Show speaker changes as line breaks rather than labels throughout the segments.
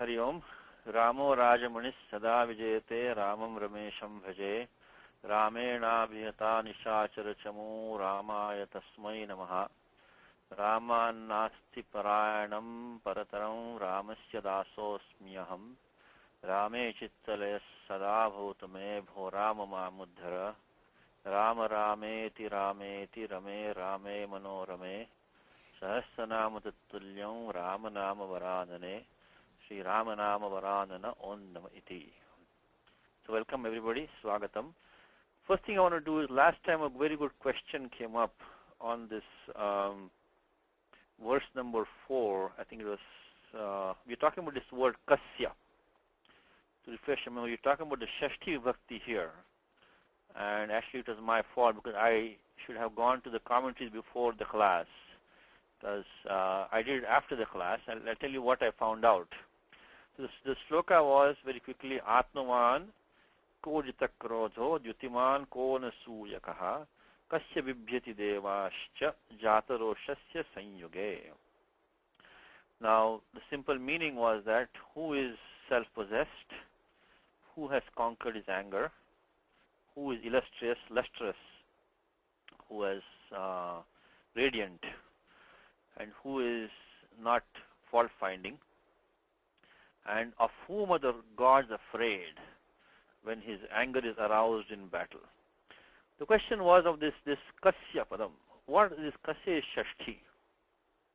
हरि ओम रामो राजमणिः सदा विजयते रामं रमेशं भजे रामेणाभिहता निशाचरचमू रामाय तस्मै नमः रामान्नास्ति परायणं परतरं रामस्य दासोऽस्म्यहं रामे चित्तलयः सदा भवतु मे भो राम मामुद्धर राम रामेति रामेति रमे रामे मनोरमे सहस्रनाम तत्तुल्यं राम नाम वरानने Sri Ramanama Varanana Om Nama Iti. So welcome everybody, Swagatam. First thing I want to do is, last time a very good question came up on this verse number 4. I think it was, we're talking about this word Kasya. To refresh your memory, you're talking about the Shashti Bhakti here. And actually it was my fault because I should have gone to the commentaries before the class. Because I did it after the class. I'll tell you what I found out. So the shloka was, very quickly, Atmavan ko jitakrodho dyutiman ko nasuyakaha kasya vibhyati devascha jataroshasya sanyuge. Now, the simple meaning was that who is self-possessed, who has conquered his anger, who is illustrious, lustrous, who is radiant, and who is not fault-finding, and of whom are the gods afraid when his anger is aroused in battle. The question was of this Kasya Padam. What is Kasya is Shashti.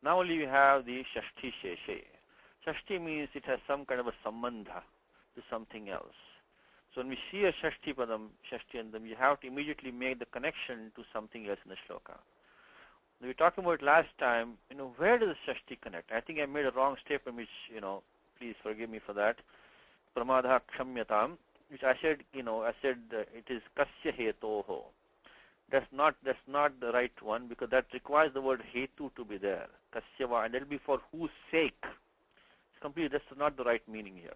Now only we have the Shashti Sheshe. Shashti means it has some kind of a sambandha to something else. So when we see a Shashti Padam, Shashti Andam, you have to immediately make the connection to something else in the shloka. We were talking about last time, where does Shashti connect? I think I made a wrong statement, which, please forgive me for that. Pramadha kshamyatam, which I said, it is kasya hetoho. That's not the right one, because that requires the word hetu to be there. Kasyava, and that will be for whose sake. It's completely, that's not the right meaning here.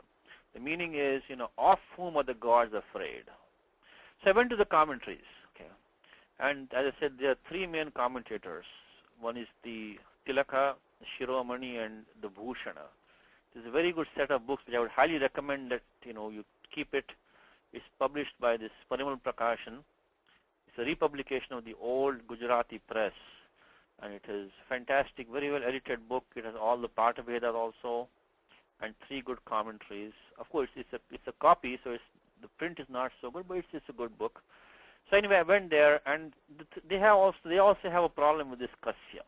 The meaning is, of whom are the gods afraid. So I went to the commentaries, okay. And as I said, there are three main commentators. One is the Tilaka, the Shiromani, and the Bhushana. This is a very good set of books which I would highly recommend that you keep it. It's published by this Parimal Prakashan. It's a republication of the old Gujarati press, and it is fantastic, very well edited book. It has all the Partha Vedas also, and three good commentaries. Of course, it's a copy, so the print is not so good, but it's a good book. So anyway, I went there, and they also have a problem with this Kasya.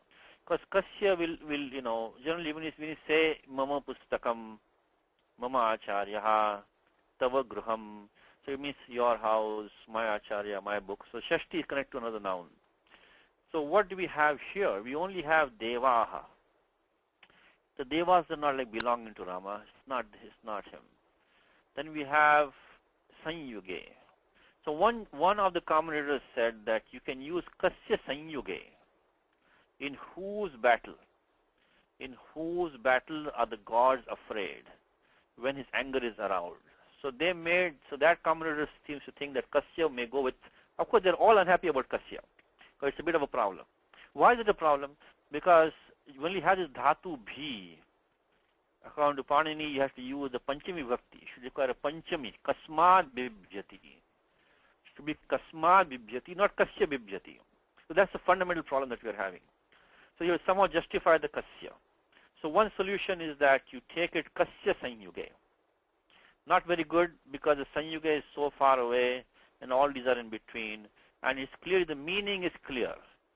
Because Kasya will generally when you say Mama Pustakam, Mama Acharyaha, Tava Gruham, so it means your house, my Acharya, my book. So Shashti is connected to another noun. So what do we have here? We only have Devaha. The Devas are not like belonging to Rama. It's not him. Then we have Sanyuge. So one of the commentators said that you can use Kasya Sanyuge. In whose battle are the gods afraid when his anger is aroused. So that commentator seems to think that Kasya may go with, of course they're all unhappy about Kasya, because it's a bit of a problem. Why is it a problem? Because you only have this dhatu bhi. According to Panini, you have to use the Panchami Bhakti. You should require a Panchami, Kasmad Bibhyati. It should be Kasmad Bibhyati, not Kasya Bibhyati. So that's the fundamental problem that we are having. So you somehow justify the Kasya. So one solution is that you take it Kasya Sanyuge. Not very good, because the Sanyuga is so far away and all these are in between. And it's clear, the meaning is clear.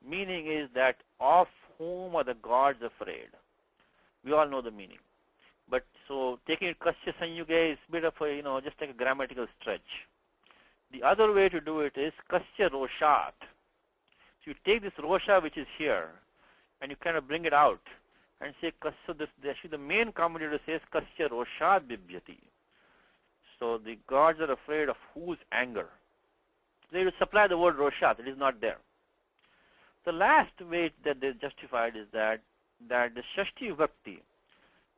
Meaning is that of whom are the gods afraid. We all know the meaning. But so taking it Kasya Sanyuga is a bit of a, just like a grammatical stretch. The other way to do it is Kasya Roshat. So you take this Rosha which is here, and you kind of bring it out and say, so actually the main commentator says Kasya Roshat Bibhyati. So the gods are afraid of whose anger. They will supply the word Roshat. It is not there. The last way that they justified is that the Shashti Vibhakti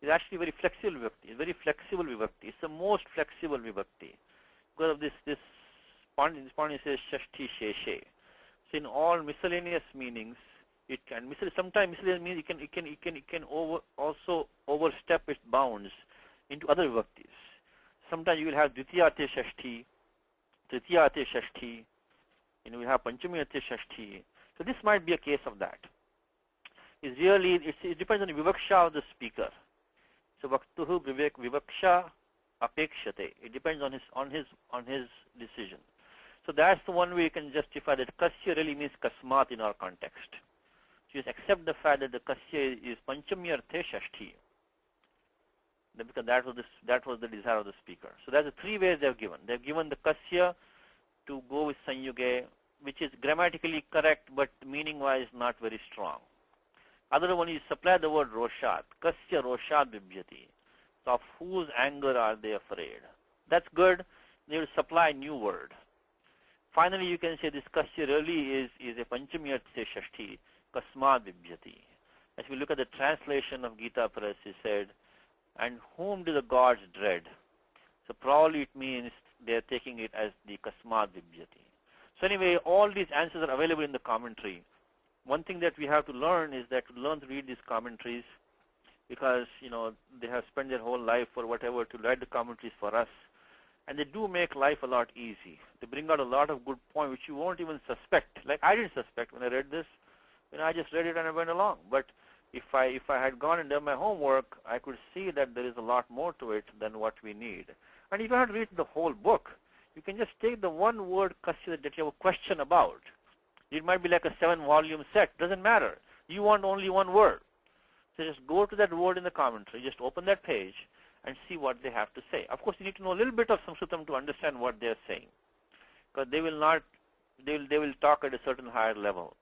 is actually very flexible Vibhakti. It's very flexible Vibhakti. It's the most flexible Vibhakti. Because of this Pandit says Shashti Sheshe. So in all miscellaneous meanings, it can sometimes miscellaneous means it can also overstep its bounds into other vibhaktis. Sometimes you will have dvitiyate shashti, tritiyate shashti, you will have panchamiyate shashti. So this might be a case of that. It's really, it depends on the vivaksha of the speaker. So vaktuhu vivaksha apekshate. It depends on his decision. So that's the one way you can justify that kasya really means kasmat in our context. So just accept the fact that the kasya is panchamiyarthe shashti. Because that was the desire of the speaker. So that's the three ways they've given. They've given the kasya to go with sanyuge, which is grammatically correct but meaning-wise not very strong. Other one is supply the word roshat. Kasya roshat bibhyati. So of whose anger are they afraid? That's good. They will supply a new word. Finally, you can say this kasya really is a panchamiyarthe shashti, kasmad bibhyati. As we look at the translation of Gita Press, he said, and whom do the gods dread? So probably it means they are taking it as the kasmad bibhyati. So anyway, all these answers are available in the commentary. One thing that we have to learn is that to learn to read these commentaries, because they have spent their whole life or whatever to write the commentaries for us, and they do make life a lot easy. They bring out a lot of good points which you won't even suspect. Like I didn't suspect when I read this. I just read it and I went along. But if I had gone and done my homework, I could see that there is a lot more to it than what we need. And you don't have to read the whole book. You can just take the one word kasya that you have a question about. It might be like a 7-volume set. Doesn't matter. You want only one word. So just go to that word in the commentary. Just open that page and see what they have to say. Of course, you need to know a little bit of Sanskritam to understand what they're saying, because they will talk at a certain higher level.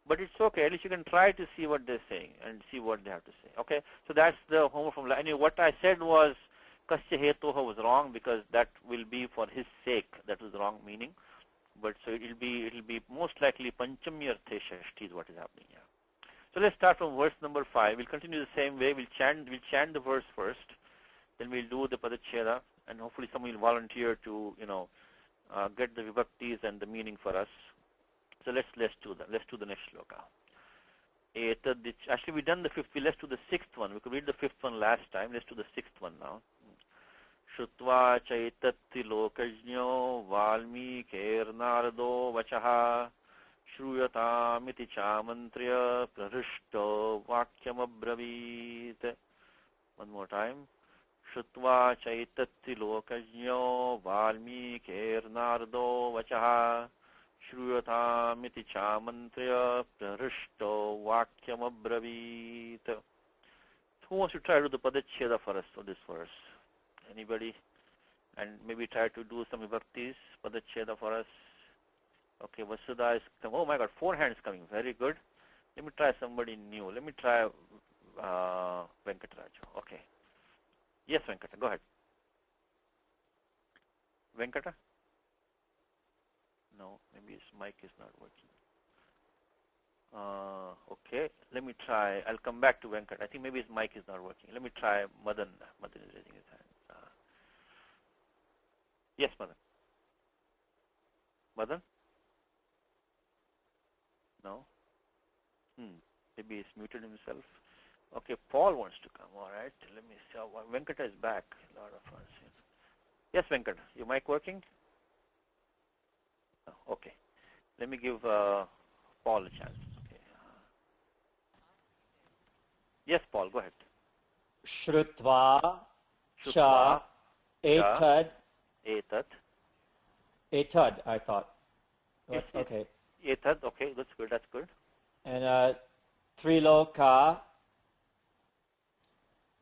But it's okay. At least you can try to see what they're saying and see what they have to say. Okay. So that's the homework from. Anyway, what I said was kasya hetoha was wrong because that will be for his sake. That was the wrong meaning. But so it'll be most likely panchamiyarthe shashti is what is happening here. So let's start from verse number 5. We'll continue the same way. We'll chant the verse first. Then we'll do the padacheda, and hopefully someone will volunteer to get the vibhaktis and the meaning for us. So let's do that. Let's do the next shloka. Actually, we've done the fifth. Let's do the sixth one. We could read the fifth one last time. Let's do the sixth one now. Shrutva chaitatti lokajnyo valmikeer narado vachaha shruyatamiti chamantriya prarishto vakyam abravit. One more time. Shrutva chaitatti lokajnyo valmikeer narado vachaha shruyatamiti chamantriya prarishto vakyam abravit. Who wants to try to do the padacheda for us for this verse? Anybody? And maybe try to do some vibhaktis, padacheda for us. Okay, Vasudha is coming. Oh my God, 4 hands coming. Very good. Let me try somebody new. Let me try Venkataraju. Okay. Yes, Venkata, go ahead. Venkata? No, maybe his mic is not working. Okay, let me try. I'll come back to Venkat. I think maybe his mic is not working. Let me try Madan. Madan is raising his hand. Yes, Madan. Madan? No? Maybe he's muted himself. Okay, Paul wants to come. All right, let me see. Venkata is back. A lot of us. Yes, Venkata. Your mic working? Oh, okay. Let me give Paul a chance. Okay. Yes, Paul, go ahead.
Shrutva cha etad. Etad, I thought.
Yes,
okay.
Etad, okay, that's good, that's good.
And triloka.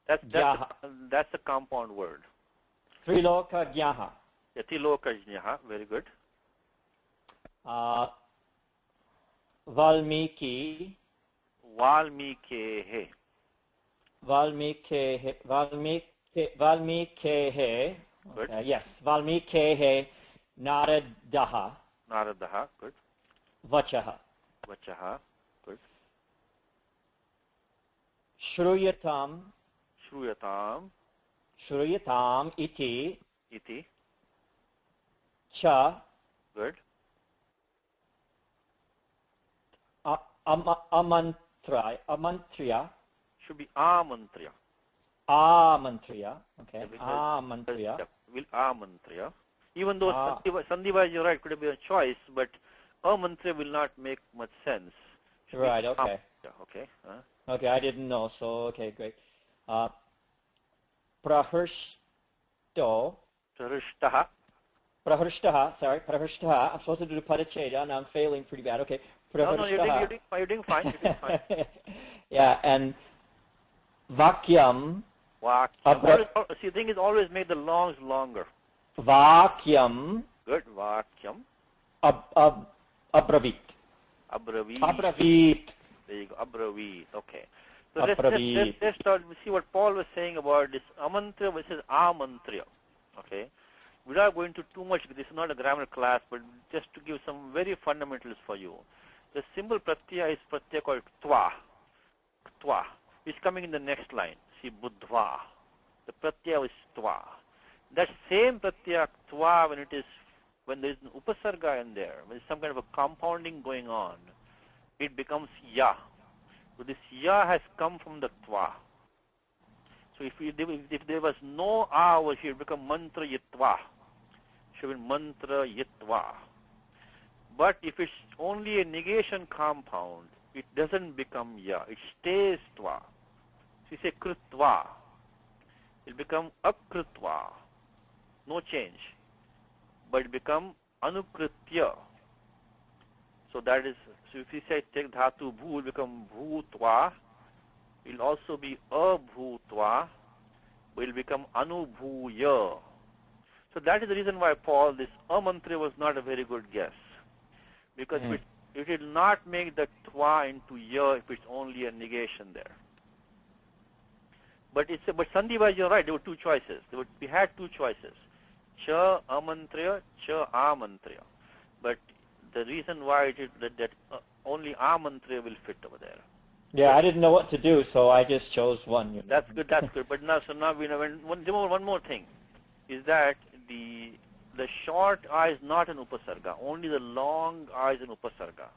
That's a compound word.
Triloka jnaha.
Yeah, triloka jnaha, very good.
Valmiki.
Valmikehe.
Valmikehe. Valmikehe. Okay, yes, Valmikehe Naradaha.
Naradaha, good.
Vachaha.
Vachaha, good.
Shruyatam.
Shruyatam.
Shruyatam iti.
Iti.
Cha.
Good.
Amantriya.
Should be amantriya.
Amantriya. Okay.
Yeah, because
Amantriya.
will amantriya. Even though Sandhi-wise you're right, could be a choice, but amantriya will not make much sense.
Right, okay.
Okay.
Okay, I didn't know, so okay, great. Prahrishto.
Sarishtaha.
Prahrishtaha, sorry, prahrishtaha. I'm supposed to do the padacheda, and I'm failing pretty bad. Okay,
No, you're
prahrishtaha.
doing fine. You're doing fine.
Yeah, and vakyam.
Vakyam. See, the thing is always make the longs longer.
Vakyam.
Good. Vakyam.
Abravit.
Abravit.
Abravit.
There you go. Abravit. Okay. So
Abravit.
let's start. See what Paul was saying about this amantriya versus amantriya. Okay. Without going into too much, this is not a grammar class, but just to give some very fundamentals for you. The symbol pratyaya is pratyaya called tva. Tva. It's coming in the next line. See, buddhva. The pratyaya is tva. That same pratyaya tva, when there is an upasarga in there, when there's some kind of a compounding going on, it becomes ya. So this ya has come from the tva. So if there was no a over here, it would become mantra yitva. It should be mantra yitva. But if it's only a negation compound, it doesn't become ya. It stays tva. So you say krutva. It become akrutva. No change. But it become anukritya. So that is, so if you say take dhatu bhu, it will become bhutva. It will also be abhutva. But it will become anubhuya. So that is the reason why Paul, this amantriya was not a very good guess. Because it will not make the tva into ya if it's only a negation there. But Sandhi-wise, you're right, there were two choices. We had two choices. Cha amantriya, cha amantriya. But the reason why it is that only amantriya will fit over there.
Yeah, I didn't know what to do, so I just chose one. You know.
That's good. But now we know. One more thing is that the short I is not an upasarga. Only the long I is an upasarga.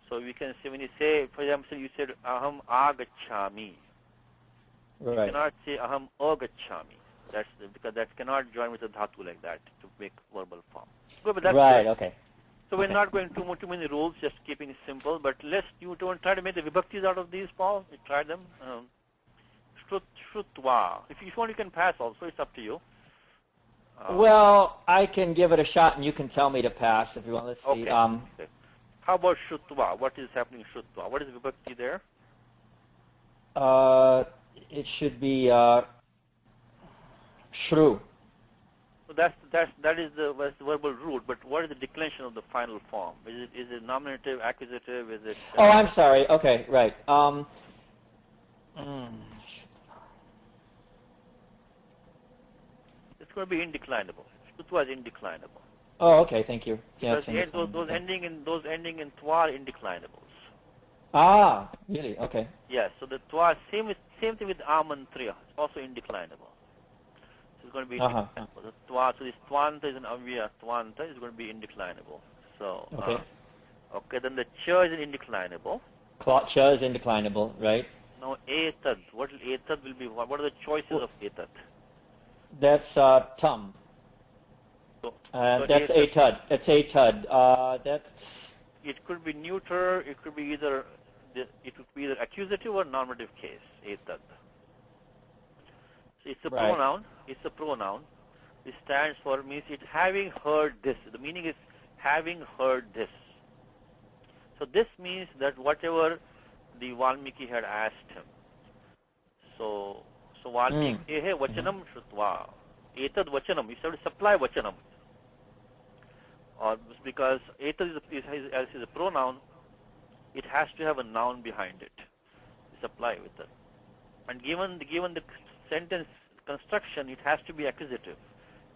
So we can say, when you say, for example, you said aham agachami.
Right.
You cannot say aham agachami. Because that cannot join with a dhatu like that to make verbal form. Good, but that's
right.
good.
Okay.
So we're not going too many rules, just keeping it simple. But you don't try to make the vibhaktis out of these, Paul. You try them. Shrutva. If you want, you can pass also. It's up to you.
Well, I can give it a shot, and you can tell me to pass if you want. Let's see.
Okay. Okay. How about Shrutva? What is happening in Shrutva? What is vibhakti there?
It should be Shru.
So that is the verbal root. But what is the declension of the final form? Is it nominative, accusative? Is it?
Oh, I'm sorry. Okay, right.
It's going to be indeclinable. Shrutva is indeclinable.
Oh, okay. Thank you.
Because those ending in twa are indeclinables.
Ah, really? Okay.
Yes. So the twa same thing with amantriya. It's also indeclinable. So it's going to be indeclinable. The twa, so this twanta is an avya. Twanta is going to be indeclinable. So okay. Then the cha is an indeclinable.
Cha is indeclinable, right?
Now etad. What etad will be? What are the choices of etad?
That's tum. That's etud. It's etud. That's.
It could be neuter. It could be either accusative or nominative case. Etad. So it's a pronoun. It's a pronoun. It stands for, means it having heard this. The meaning is having heard this. So this means that whatever the Valmiki had asked him. So Valmiki, hey, vachanam shrutva. Etad vachanam. You have to supply vachanam. Or because etad is a pronoun, it has to have a noun behind it. Supply with it. And given the sentence construction, it has to be accusative.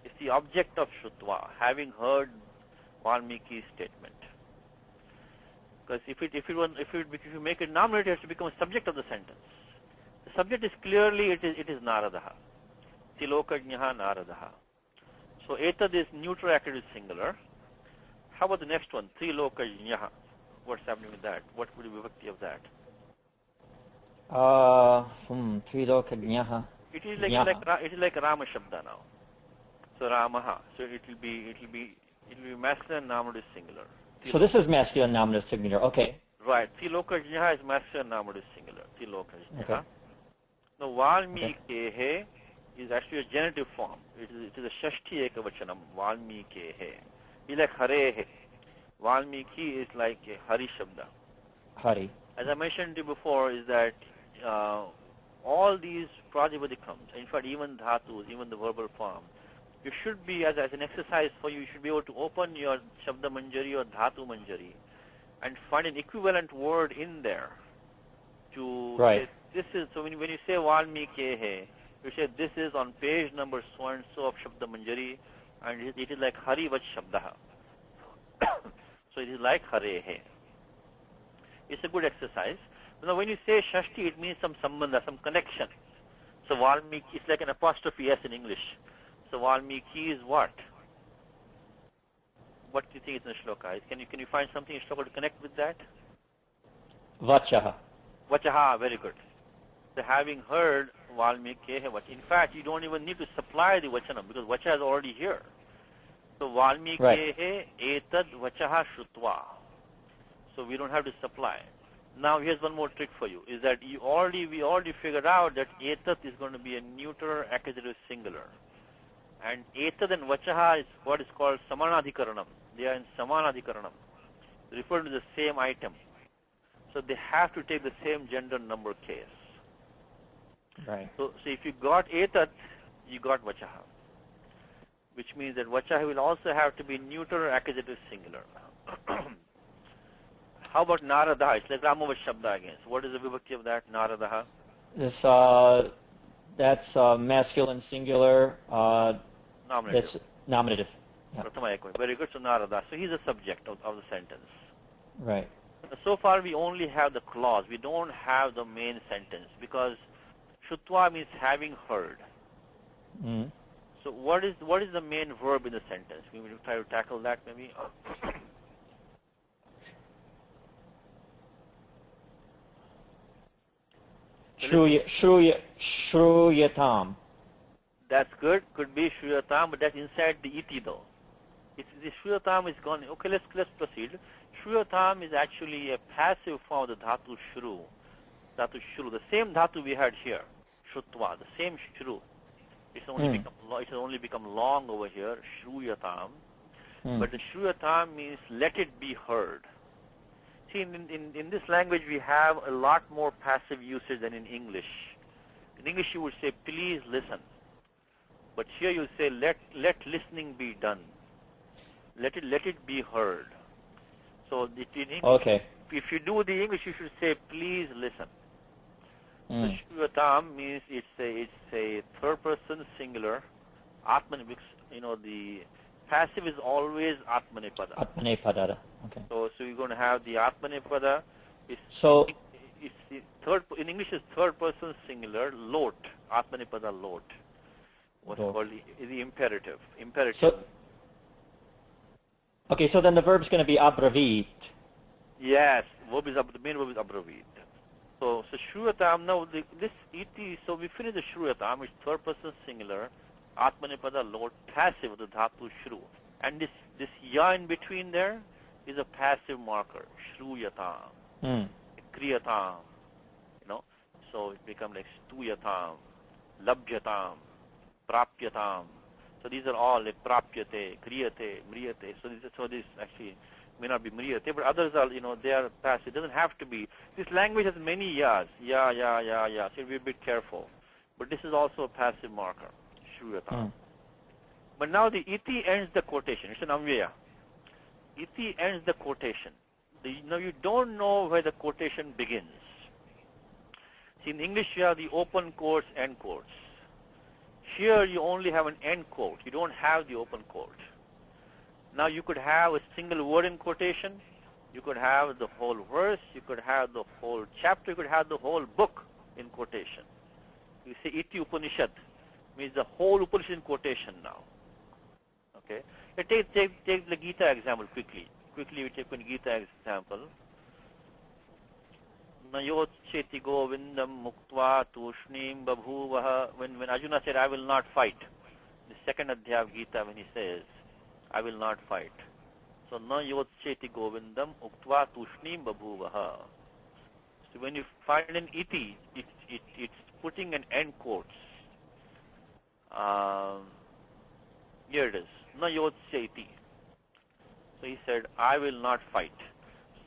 It's the object of shrutva, having heard Valmiki's statement. Because if you make it nominative, it has to become a subject of the sentence. The subject is clearly it is Naradaha. Tilokajnaha Naradaha. So etad is neuter active singular. How about the next one? Trilokajnaha. What's happening with that? What would be vibhakti of that?
Trilokajnaha.
It is like Rama Shabda now. So Ramaha. So it will be masculine, nominative, singular.
So this is masculine, nominative, singular. Okay.
Right. Tilokajnaha is masculine, nominative, singular. Tilokajnaha.
Okay.
Now Valmikehe is actually a genitive form. It is a Shashti Ekavachanam. Valmikehe. It's like Harehe. Valmiki is like a Hari Shabda.
Hari.
As I mentioned to you before, is that all these Prajapadikams, in fact even dhatus, even the verbal form, you should be, as an exercise for you, you should be able to open your Shabda Manjari or Dhatu Manjari and find an equivalent word in there to say, this is, so when you say Valmikehe, you say this is on page number so and so of Shabda Manjari, and it is like Hari Vach Shabdaha. So it is like Harehe. It's a good exercise. Now when you say Shashti, it means some sambandha, some connection. So Valmiki, it's like an apostrophe S in English. So Valmiki is what? What do you think is in the shloka? Can you find something in shloka to connect with that?
Vachaha.
Vachaha, very good. So having heard Valmikehe Vacha, in fact, you don't even need to supply the Vachanam because Vacha is already here. So Valmikehe etad Vachaha Shrutva. So we don't have to supply. Now here's one more trick for you, is that we already figured out that etat is going to be a neuter accusative singular. And etad and vachaha is what is called samanadhikaranam. They are in samanadhikaranam, refer to the same item. So they have to take the same gender number case.
Right.
So if you got etat, you got vachaha, which means that vachaha will also have to be neuter accusative singular. How about Naradaha? It's like Ramavacha Shabda again. So what is the vibhakti of that, Naradaha?
That's masculine singular.
Nominative.
That's nominative. Yeah.
Very good. So Narada. So he's the subject of the sentence.
Right.
So far we only have the clause. We don't have the main sentence because Shutva means having heard.
Mm.
So what is the main verb in the sentence? We will try to tackle that maybe.
Shruyatam.
That's good. Could be Shruyatam, but that's inside the iti though. The Shruyatam is gone. Okay, let's proceed. Shruyatam is actually a passive form of the dhatu shru. Dhatu shru, the same dhatu we had here, Shrutva, the same shru. It's only become long over here, Shruyatam. But the Shruyatam means let it be heard. See, in this language we have a lot more passive usage than in English. In English you would say, please listen. But here you say, let listening be done. Let it be heard. So in English, if you do the English, you should say, please listen. So Shruyatam means it's a third person singular. Atmanipada, the passive is always Atmanipada.
Atmanipada. Okay.
So you're going to have the Atmanipada. In English it's third person singular, lot. Atmanipada lot. What's called the imperative.
So then the verb's going to be abravit.
Yes, the main verb is abravit. So Shruyatam, now this iti, so we finish the Shruyatam, it's third person singular, Atmanipada lot, passive of the dhatu shru. And this ya in between there is a passive marker, Shruyatam, Kriyatam, so it becomes like Stuyatam, Labjatam, Prapyatam. So these are all like Prapyate, Kriyate, Mriyate. So this actually may not be Mriyate, but others are, they are passive. It doesn't have to be. This language has many yas. Ya. So be a bit careful. But this is also a passive marker, Shruyatam. But now the iti ends the quotation. It's an amvyaya. Iti ends the quotation. Now you don't know where the quotation begins. See, in English you have the open quotes, end quotes. Here you only have an end quote. You don't have the open quote. Now you could have a single word in quotation. You could have the whole verse. You could have the whole chapter. You could have the whole book in quotation. You say Iti Upanishad means the whole Upanishad in quotation now. Okay. Let's take the Gita example quickly. Quickly we take one Gita example. Na yotcheti govindam muktva tushnim babhuvaha. When Arjuna said, I will not fight, the second adhyaya of Gita, when he says, I will not fight. So, na yotcheti govindam uktva tushnim babhuvaha. So, when you find an iti, it's putting an end quotes. Here it is. Na yotcheti. So, he said, I will not fight.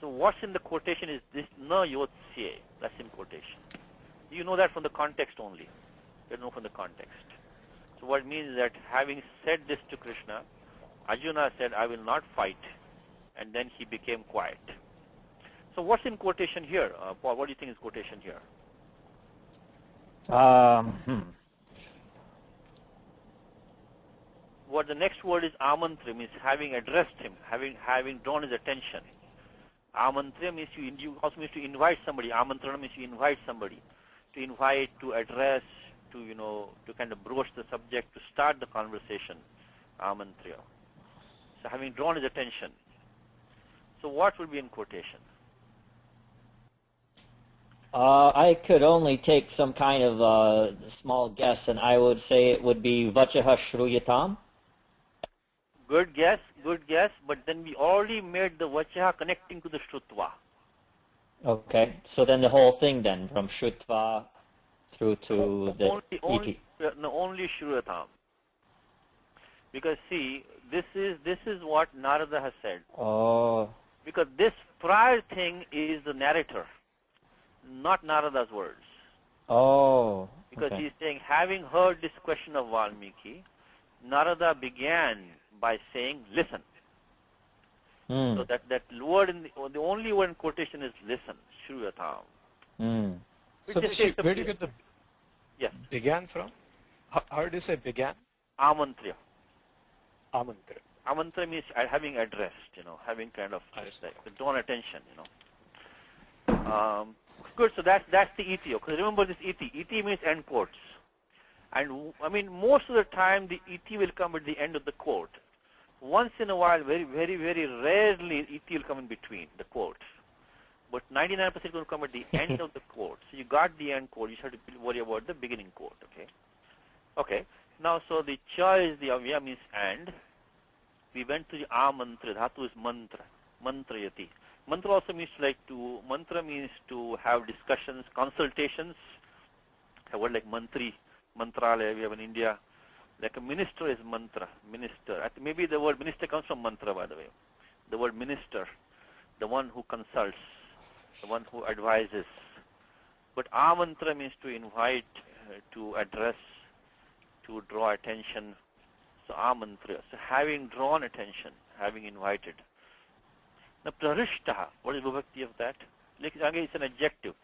So what's in the quotation is this na yotsye. That's in quotation. You know that from the context only. You know from the context. So what it means is that having said this to Krishna, Arjuna said, I will not fight. And then he became quiet. So what's in quotation here? Paul, what do you think is quotation here? What the next word is amantra, means having addressed him, having drawn his attention. Amantra means you also means to invite somebody. Amantrana means you invite somebody. To invite, to address, to kind of broach the subject, to start the conversation. Amantra. So having drawn his attention. So what will be in quotation?
I could only take some kind of small guess, and I would say it would be vachaha shruyatam.
Good guess, but then we already made the vachaha connecting to the shrutva.
Okay, so then the whole thing then, from shrutva through to the iti.
Only shruyatam. Because see, this is what Narada has said.
Oh.
Because this prior thing is the narrator, not Narada's words.
Oh.
Because he's saying, having heard this question of Valmiki, Narada began by saying, listen. So that word the only word in quotation is listen, shruyatam.
So where do you get the began from? How do you say began?
Amantra.
Amantra.
Amantra means having addressed, having kind of drawn attention, Good, so that's the iti. Because remember this iti. Iti means end quotes. And I mean, most of the time the iti will come at the end of the quote. Once in a while, very, very, very rarely, iti will come in between the quotes. But 99% will come at the end of the quote. So you got the end quote. You have to worry about the beginning quote. Okay. Now, so the cha is the avya means and. We went to the amantra. Dhatu is mantra. Mantrayati. Mantra also means mantra means to have discussions, consultations. A word like mantri, mantralaya we have in India. Like a minister is mantra, minister. Maybe the word minister comes from mantra, by the way. The word minister, the one who consults, the one who advises. But amantra means to invite, to address, to draw attention. So amantra. So having drawn attention, having invited. Now prarishtaha, what is vibhakti of that? Again, it's an adjective.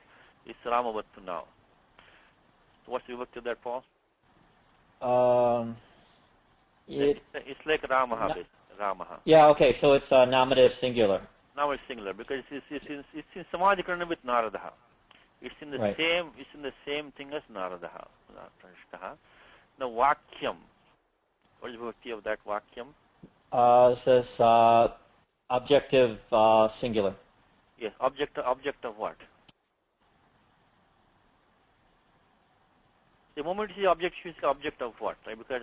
It's Ramavattu now. So what's the vibhakti of that, Paul? It's like Ramaha. Ramaha.
Yeah, okay, so it's nominative singular.
Now it's singular because it's in Samadhikarana with Naradaha. It's in the same thing as Naradaha. Now Vakyam. What is the vibhakti of that Vakyam?
It says objective singular.
Yes, object of what? The moment you see object, you see object of what, right? Because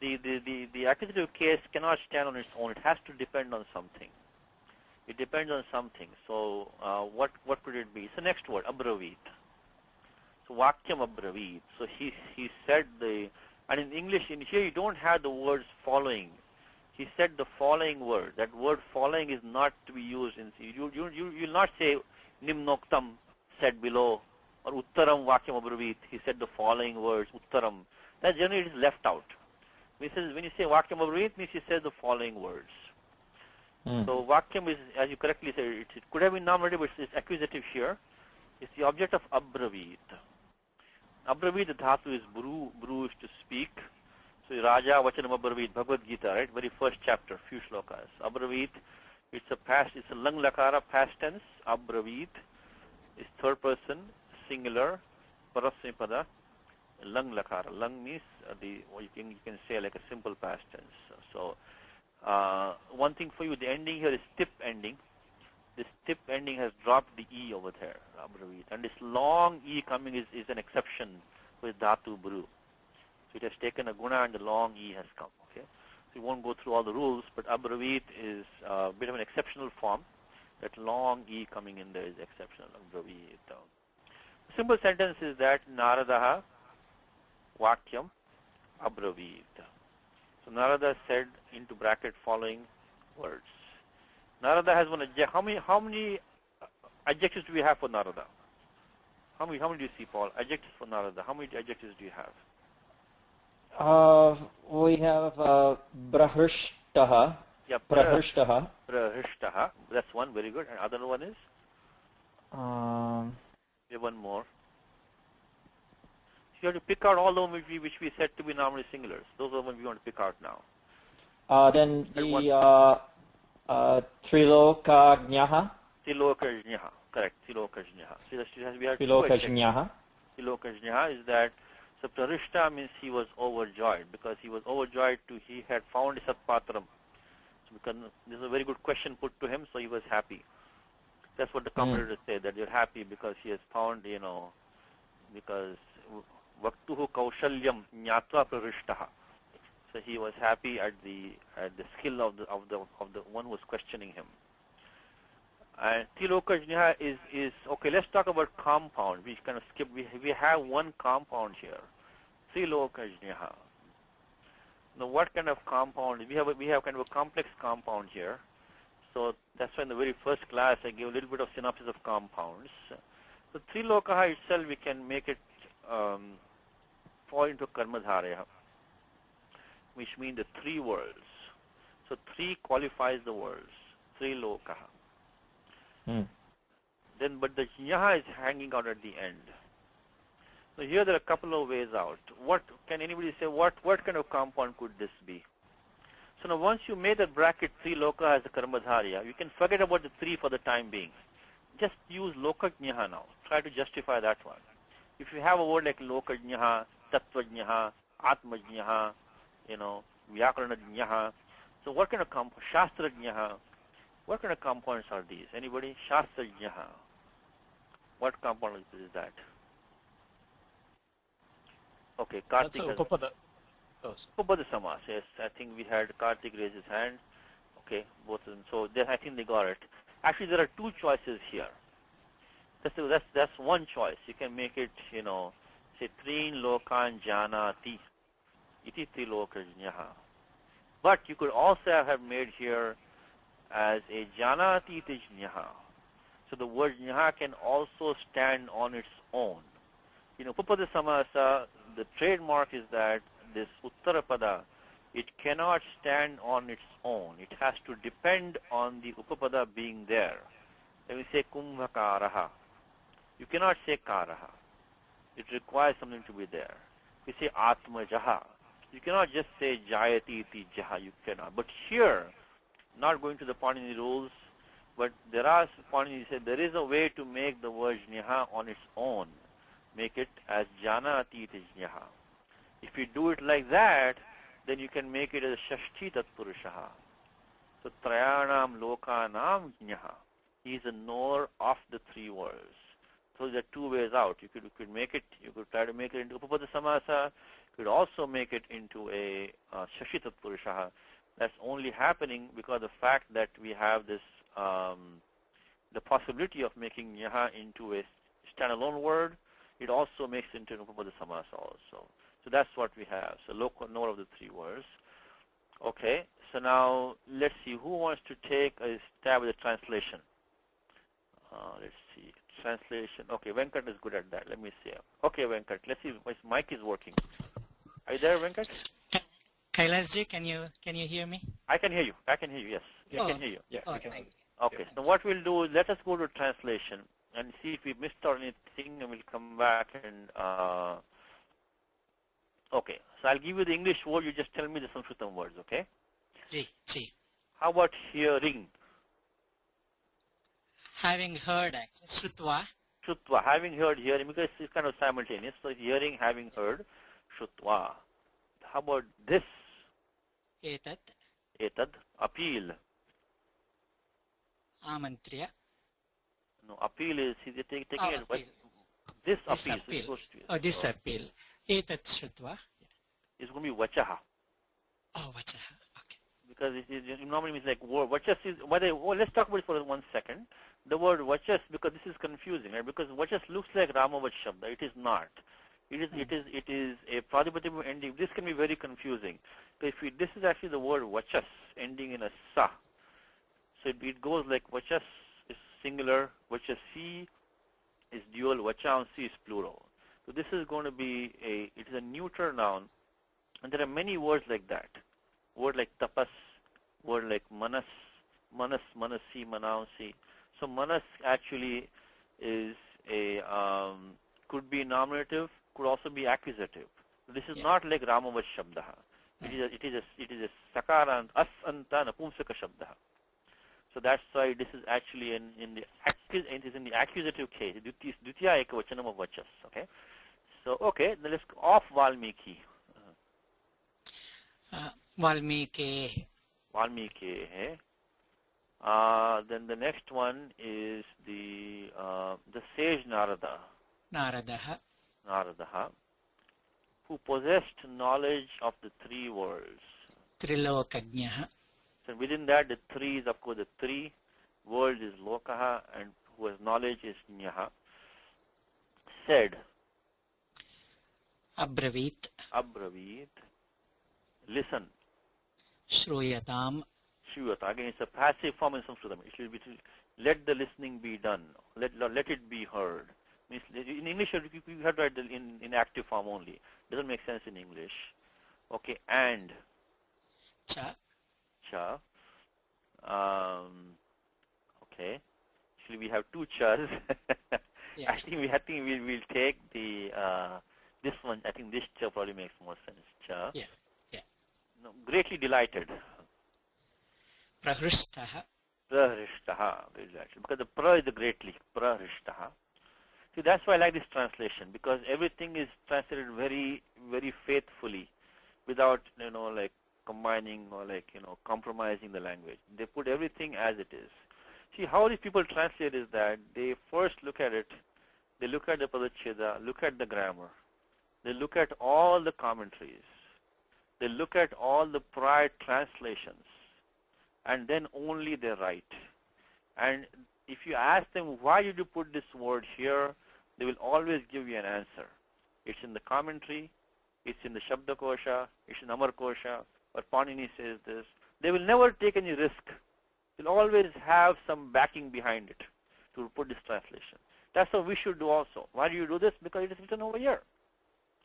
the accusative case cannot stand on its own. It has to depend on something. It depends on something. So what could it be? It's the next word, abravit. So vakyam abravit. So he said and in English, in here you don't have the words following. He said the following word. That word following is not to be used in, you'll not say nimnoktam, said below, or uttaram vakyam abravit. He said the following words, uttaram. That generally is left out. When you say vakyam abravit, means he says the following words. So vakyam is, as you correctly said, it could have been nominative, but it's accusative here. It's the object of abravit. Abravit, the dhatu is bru is to speak. So Raja Vachanam Abravit, Bhagavad Gita, right? Very first chapter, few shlokas. Abravit, it's a lang lakara past tense. Abravit is third person, singular, parasmipada, lang lakara. Lang means you can say like a simple past tense. So one thing for you, the ending here is tip ending. this tip ending has dropped the E over there, abravit. And this long E coming is an exception with dhatu bru. So it has taken a guna and the long E has come. Okay, so we won't go through all the rules, but abravit is a bit of an exceptional form. That long E coming in there is exceptional, abravit. Simple sentence is that Naradaha Vakyam Abravit. So Narada said into bracket following words. Narada has one adjective. How many adjectives do we have for Narada? How many do you see, Paul? Adjectives for Narada. How many adjectives do you have?
We have Brahrushtaha.
Yeah,
Brahrushtaha.
Brahrushtaha. That's one, very good. And other one is? We have one more. So you have to pick out all the ones which we said to be normally singulars. Those are the ones we want to pick out now.
Then the Trilokajnaha.
Trilokajnaha. Correct. Trilokajnaha. So we have
Trilokajnaha.
Trilokajnaha is that so Prarishta means he was overjoyed because he was overjoyed he had found Satpatram. So because this is a very good question put to him, so he was happy. That's what the commentators say, that you're happy because he has found, because Vaktuhu Kaushalyam Nyatva Prarishtaha. So he was happy at the skill of the one who was questioning him. And Tilokajnaha is okay. Let's talk about compound. We kind of skip. We have one compound here, Tilokajnaha. Now, what kind of compound? We have kind of a complex compound here. So that's why in the very first class I gave a little bit of synopsis of compounds. So Trilokaha itself, we can make it fall into Karmadharya, which means the three worlds. So three qualifies the worlds. Trilokaha. Then, but the Jnaha is hanging out at the end. So here there are a couple of ways out. What can anybody say? What kind of compound could this be? So now once you made that bracket 3 loka as a karmadharya, you can forget about the 3 for the time being. Just use lokajnaha now. Try to justify that one. If you have a word like lokajnaha, tattvajnaha, atmajnaha, vyakaranajaha, so what kind of compound? Shastrajnaha. What kind of compounds are these? Anybody? Shastrajnaha. What compound is that? Okay, Kartik.
That's Upapada.
Upapada Samas, yes. I think we had Kartik raise his hand. Okay, both of them. So I think they got it. Actually, there are two choices here. That's one choice. You can make it, say, Trin Lokan Janati. Iti Trilokajnaha. But you could also have made here as a Janati iti Jnaha. So the word Jnaha can also stand on its own. Upapada Samasa, the trademark is that this Uttarapada, it cannot stand on its own. It has to depend on the Upapada being there. When we say Kumbhakaraha, you cannot say Karaha. It requires something to be there. We say Atmajaha. You cannot just say Jayati iti Jaha. You cannot. But here, not going to the Panini rules, but there are Panini say there is a way to make the word Jnaha on its own. Make it as Janati iti Jnaha. If you do it like that, then you can make it as Shashti Tatpurushaha. So Trayanam Lokanam Jnaha. He is a knower of the three worlds. So there are two ways out. You could make it, you could try to make it into Upapada Samasa. You could also make it into a Shashi Tatpurushaha. That's only happening because of the fact that we have this, the possibility of making Jnaha into a standalone word. It also makes it into Upapada Samasa also. So that's what we have. So local knower of the three words. Okay, so now let's see who wants to take a stab at the translation. Let's see. Translation. Okay, Venkat is good at that. Let me see. Okay, Venkat. Let's see if my mic is working. Are you there, Venkat?
Kailasji, can you hear me?
I can hear you. I can hear you. Yes, I can hear you.
Yeah, we can.
Okay. So what we'll do is let us go to translation and see if we missed out anything, and we'll come back and. Okay. So I'll give you the English word. You just tell me the Sanskrit words. Okay?
Ji.
How about hearing?
Having heard, actually. Shrutva.
Shrutva. Having heard, hearing, because it's kind of simultaneous. So hearing, having heard, Shrutva. How about this?
Etat.
Etad. Appeal.
Amantriya.
No, appeal is he's taking
Oh,
it. What
appeal.
this
This
appeal is
appeal.
supposed to be.
Oh, this
So
appeal. Etat Shrutva.
it's going to be vachaha
Oh, Vachaha. Okay.
because it normally means like word. Vachas is let's talk about it for 1 second. The word vachas, because this is confusing, right? Because vachas looks like Ramavach Shabda. It is not. It is a Pradipatimu ending. This can be very confusing. So this is actually the word vachas ending in a sa. So it goes like vachas is singular, vachasi is dual, vachansi is plural. So this is going to be it is a neuter noun, and there are many words like that. Word like tapas, word like manas, manasi, manansi. So manas actually is could be nominative, could also be accusative. This is not like Ramavach Shabdaha. It is a sakara as anta napumsaka Shabdaha. So that's why this is actually it is in the accusative case. Dvitiya ekavachanam of vachas. Okay. So okay, then let's go off Valmiki.
Valmiki.
Valmiki. Then the next one is the sage Narada. Naradaha, who possessed knowledge of the 3 worlds.
Trilokajnaha.
So within that, the 3 is of course the 3 worlds is lokaha, and who has knowledge is nyaha. Said.
Abravit.
Listen.
Shruyatam.
Shruyata. Again, it's a passive form in Sanskrit. It should be let the listening be done. Let it be heard. Means in English you have to write in active form only. Doesn't make sense in English. Okay, and
Cha.
Okay. Actually, we have 2 chas.
Yeah.
I think we will take the this one. I think this cha probably makes more sense. Cha.
Yeah.
No, greatly delighted.
Prahrishtaha.
Prahrishtaha. Because the pra is the greatly. Prahrishtaha. See, that's why I like this translation, because everything is translated very, very faithfully, without like combining or like compromising the language. They put everything as it is. See, how these people translate is that they first look at it, they look at the Padacheda, look at the grammar, they look at all the commentaries, they look at all the prior translations, and then only they write. And if you ask them, why did you put this word here, they will always give you an answer. It's in the commentary, it's in the Shabda Kosha, it's in Amar Kosha, or Panini says this. They will never take any risk. They'll always have some backing behind it to put this translation. That's what we should do also. Why do you do this? Because it is written over here.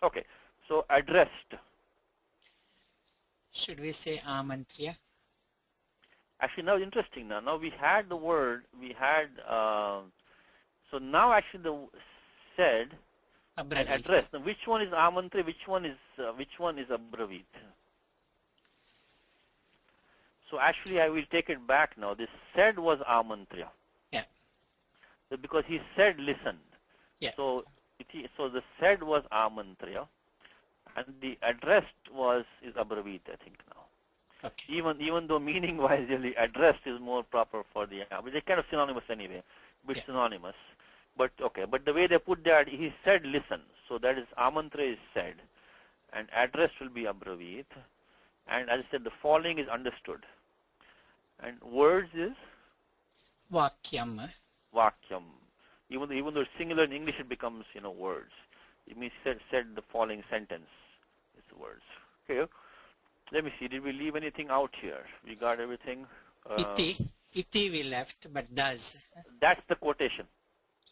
Okay, so addressed.
Should we say amantriya?
Actually, now interesting. Now we had the word, so now actually the said and addressed. Now which one is amantriya? Which one is abravit? So actually, I will take it back now. This said was amantriya.
Yeah.
So because he said listen.
Yeah.
So the said was amantriya, and the addressed is abravit, I think now.
Okay.
Even though meaning-wise, really addressed is more proper for the but they're kind of synonymous anyway. But synonymous. But okay. But the way they put that, he said listen. So that is amantriya is said, and address will be abravit. And as I said, the following is understood. And words is
Vakyam.
vakyam. Even though it's singular in English, it becomes words. It means said the following sentence is the words. Okay. Let me see. Did we leave anything out here? We got everything.
Iti we left, but does.
That's the quotation.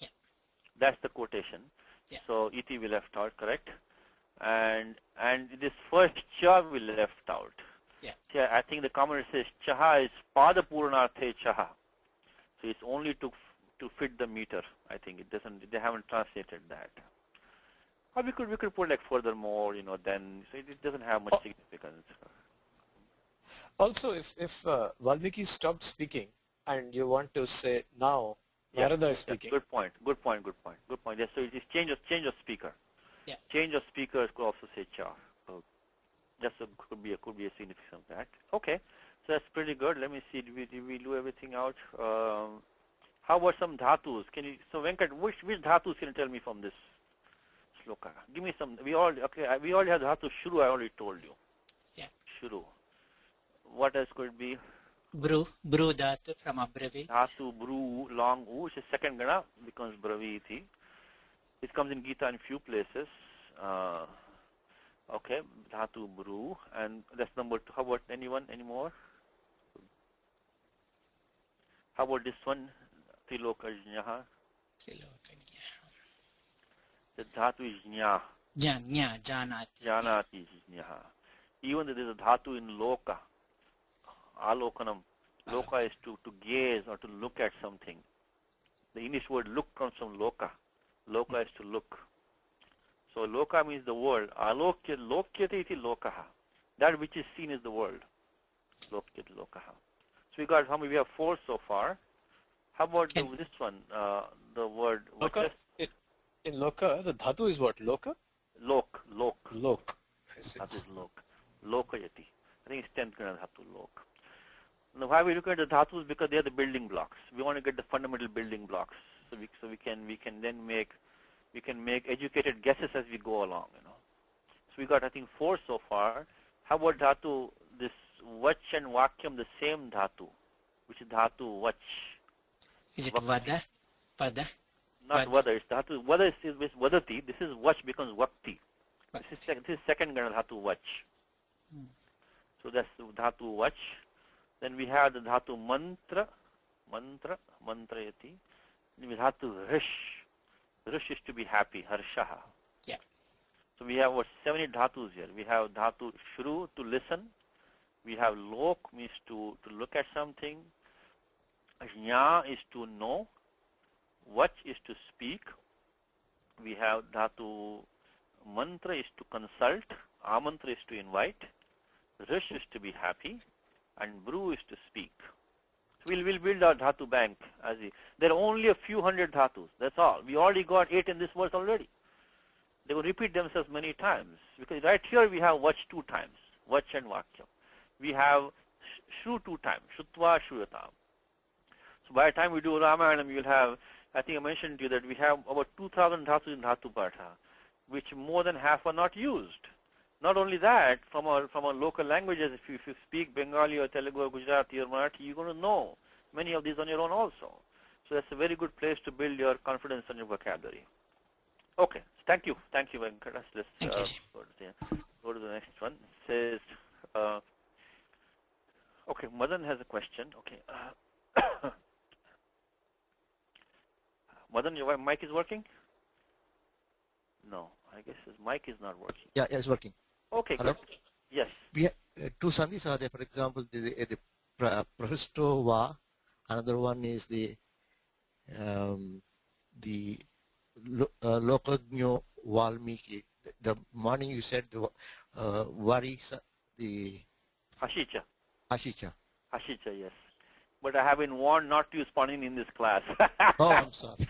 Yeah.
That's the quotation.
Yeah.
So iti we left out, correct? And this first cha we left out.
Yeah.
I think the commenter says chaha is pada purnarthe chaha. So it's only to fit the meter. I think it doesn't. They haven't translated that. Or we could put like furthermore, then so it doesn't have much significance.
Also, if Valmiki stopped speaking and you want to say now Narada is speaking.
Good point. Yes, so it is change of speaker.
Yeah.
Change of speakers could also say cha. So just could be a significance of that. Okay, so that's pretty good. Let me see. Did we do everything out? How about some dhatus? Can you, so Venkat, which dhatus can you tell me from this sloka? Give me some, we already have dhatu shuru, I already told you.
Yeah.
Shuru. What else could it be?
Bru dhatu from abravit.
Dhatu, bru, long u, which is second gana, becomes braviti. It comes in Gita in few places. Okay, dhatu, bru, and that's number 2. How about anyone, any more? How about this one? Trilokajnaha. The dhatu is nya.
Janati.
Janati is nyaha. Even though there is a dhatu in loka, alokanam. Loka is to gaze or to look at something. The English word look comes from loka. Loka is to look. So loka means the world. Lokyate iti lokaha. That which is seen is the world. Lokyate lokaha. So we got how many? We have 4 so far. How about this one? The word
loka. In loka, the dhatu is what? Loka?
Lok.
That
is lok. Lokayati. I think it's 10th grade dhatu lok. Now why we look at the dhatus? Because they are the building blocks. We want to get the fundamental building blocks. So we can then make educated guesses as we go along. So we got I think 4 so far. How about dhatu? This vach and vakyam, the same dhatu, which is dhatu vach.
Is it vada? Pada?
Not vada. It's dhatu. Vada is vadati. This is vach becomes vakti. This is second gana dhatu vach. So that's the dhatu vach. Then we have the dhatu mantrayati. Then we have dhatu rish. Rish is to be happy, harshaha.
Yeah.
So we have 70 dhatus here. We have dhatu shru, to listen. We have lok, means to look at something. Jna is to know. Vach is to speak. We have dhatu mantra is to consult. Amantra is to invite. Rish is to be happy. And bru is to speak. So we'll build our dhatu bank. There are only a few hundred dhatus. That's all. We already got 8 in this verse already. They will repeat themselves many times. Because right here we have vach 2 times. Vach and vakyam. We have shru 2 times. Shrutva shruyatam. So by the time we do Ramayanam, you'll have, I think I mentioned to you that we have about 2,000 dhatus in dhatu patha, which more than half are not used. Not only that, from our local languages, if you speak Bengali or Telugu or Gujarati or Marathi, you're going to know many of these on your own also. So that's a very good place to build your confidence and your vocabulary. Okay, thank you, Venkat. Let's go to the next one. It says, okay, Madan has a question. Okay, Madan, your mic is working? No, I guess his mic is not working.
Yeah, it's working.
Okay,
hello?
Good. Yes.
We have, 2 sandhis are there. For example, the prahisto va. Another one is the lokagno valmiki. The morning you said the varisa, the
Hashicha.
Hashicha.
Hashicha, yes. But I have been warned not to use Panini in this class.
Oh, I'm sorry.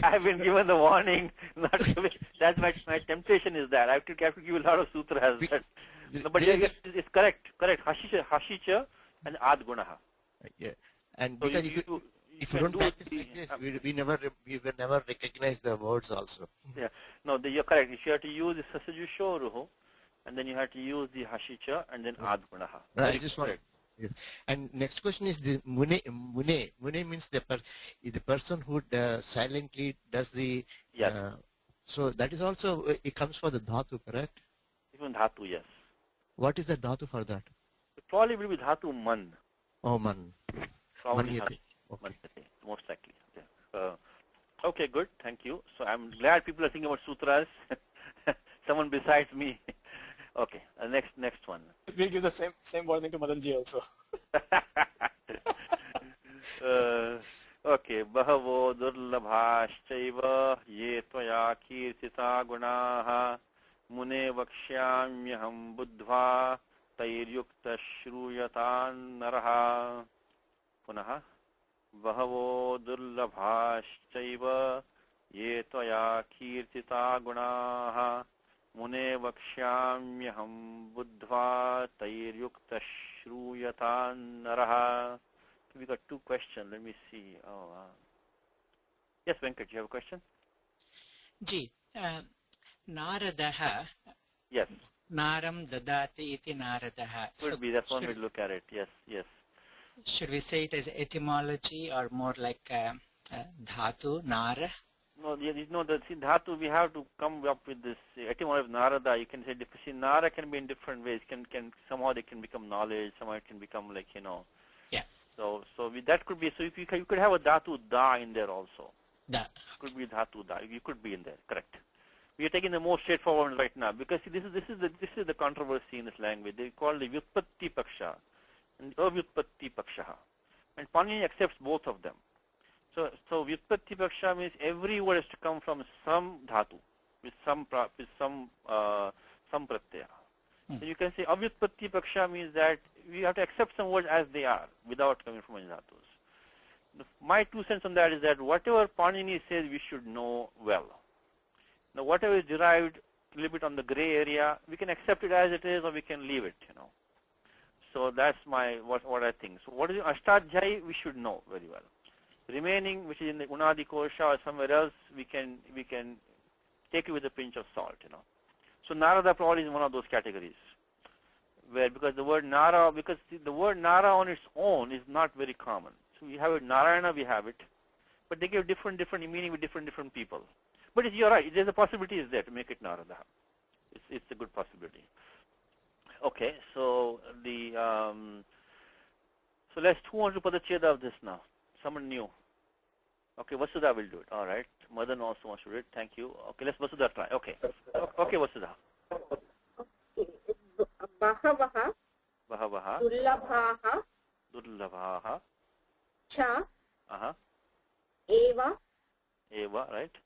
I've been given the warning not to. That's my temptation is that I have to give a lot of sutras. No, but it's correct. Hashicha and adgunaha.
Yeah, and
So
because if you don't practice like this, we will never recognize the words also.
Yeah, no, you're correct. You have to use the sasajushoruhu, and then you have to use the hashicha and then adgunaha.
I just want. Yes. And next question is the mune. Mune means the person who silently does the.
Yes.
So that is also it comes for the dhatu, correct?
Even dhatu, yes.
What is the dhatu for that?
It probably will be dhatu man.
Oh, man.
Probably
Okay.
Most likely. Okay. Okay, good. Thank you. So I'm glad people are thinking about sutras. Someone besides me. Okay. Next one.
We'll give the same warning to Madanji also.
Okay. Bahavo durlabhashchaiva ye tvaya kirtita gunaha mune vakshyamyaham buddhva tairyukta shruyatan naraha. Punaha. Bahavo durlabhashchaiva ye tvaya kirtita gunaha mune vakshyamyaham buddhva tairyukta shruyatan naraha. Okay, we got two questions. Let me see. Yes, Venkat, you have a question?
Ji, Naradaha,
Yes.
Naram dadati iti Naradaha.
Could be. That's one way to look at it. Yes, yes.
Should we say it as etymology or more like dhatu, nara?
No, see, dhatu, we have to come up with this etymology of narada. You can say, see, nara can be in different ways. Somehow they can become knowledge. Somehow it can become like,
Yeah.
So that could be. So if you could have a dhatu da in there also.
Da.
Could be dhatu da. You could be in there. Correct. We are taking the most straightforward one right now because see, this is the controversy in this language. They call the vyutpatti paksha and avyutpatti paksha, and Panini accepts both of them. So vyutpatti paksha means every word has to come from some dhatu with some pratyaya. So you can say avyutpatti paksha means that we have to accept some words as they are without coming from any dhatus. My 2 cents on that is that whatever Panini says we should know well. Now whatever is derived a little bit on the gray area, we can accept it as it is or we can leave it, So that's what I think. So what is Ashtadhyayi, we should know very well. Remaining, which is in the Unadi Kosha or somewhere else, we can take it with a pinch of salt, So Narada probably is one of those categories. Because the word Nara on its own is not very common. So we have it Narayana, we have it, but they give different meaning with different people. But you're right. There's a possibility is there to make it Narada. It's a good possibility. Okay, so so let's who wants to put the cheda of this now? Someone new. Okay, Vasudha will do it. All right. Madan also wants to do it. Thank you. Okay, let's Vasudha try. Okay. Okay, Vasudha.
Bahavaha.
Bahavaha.
Dullabhaha.
Dullabhaha.
Cha.
Eva, right?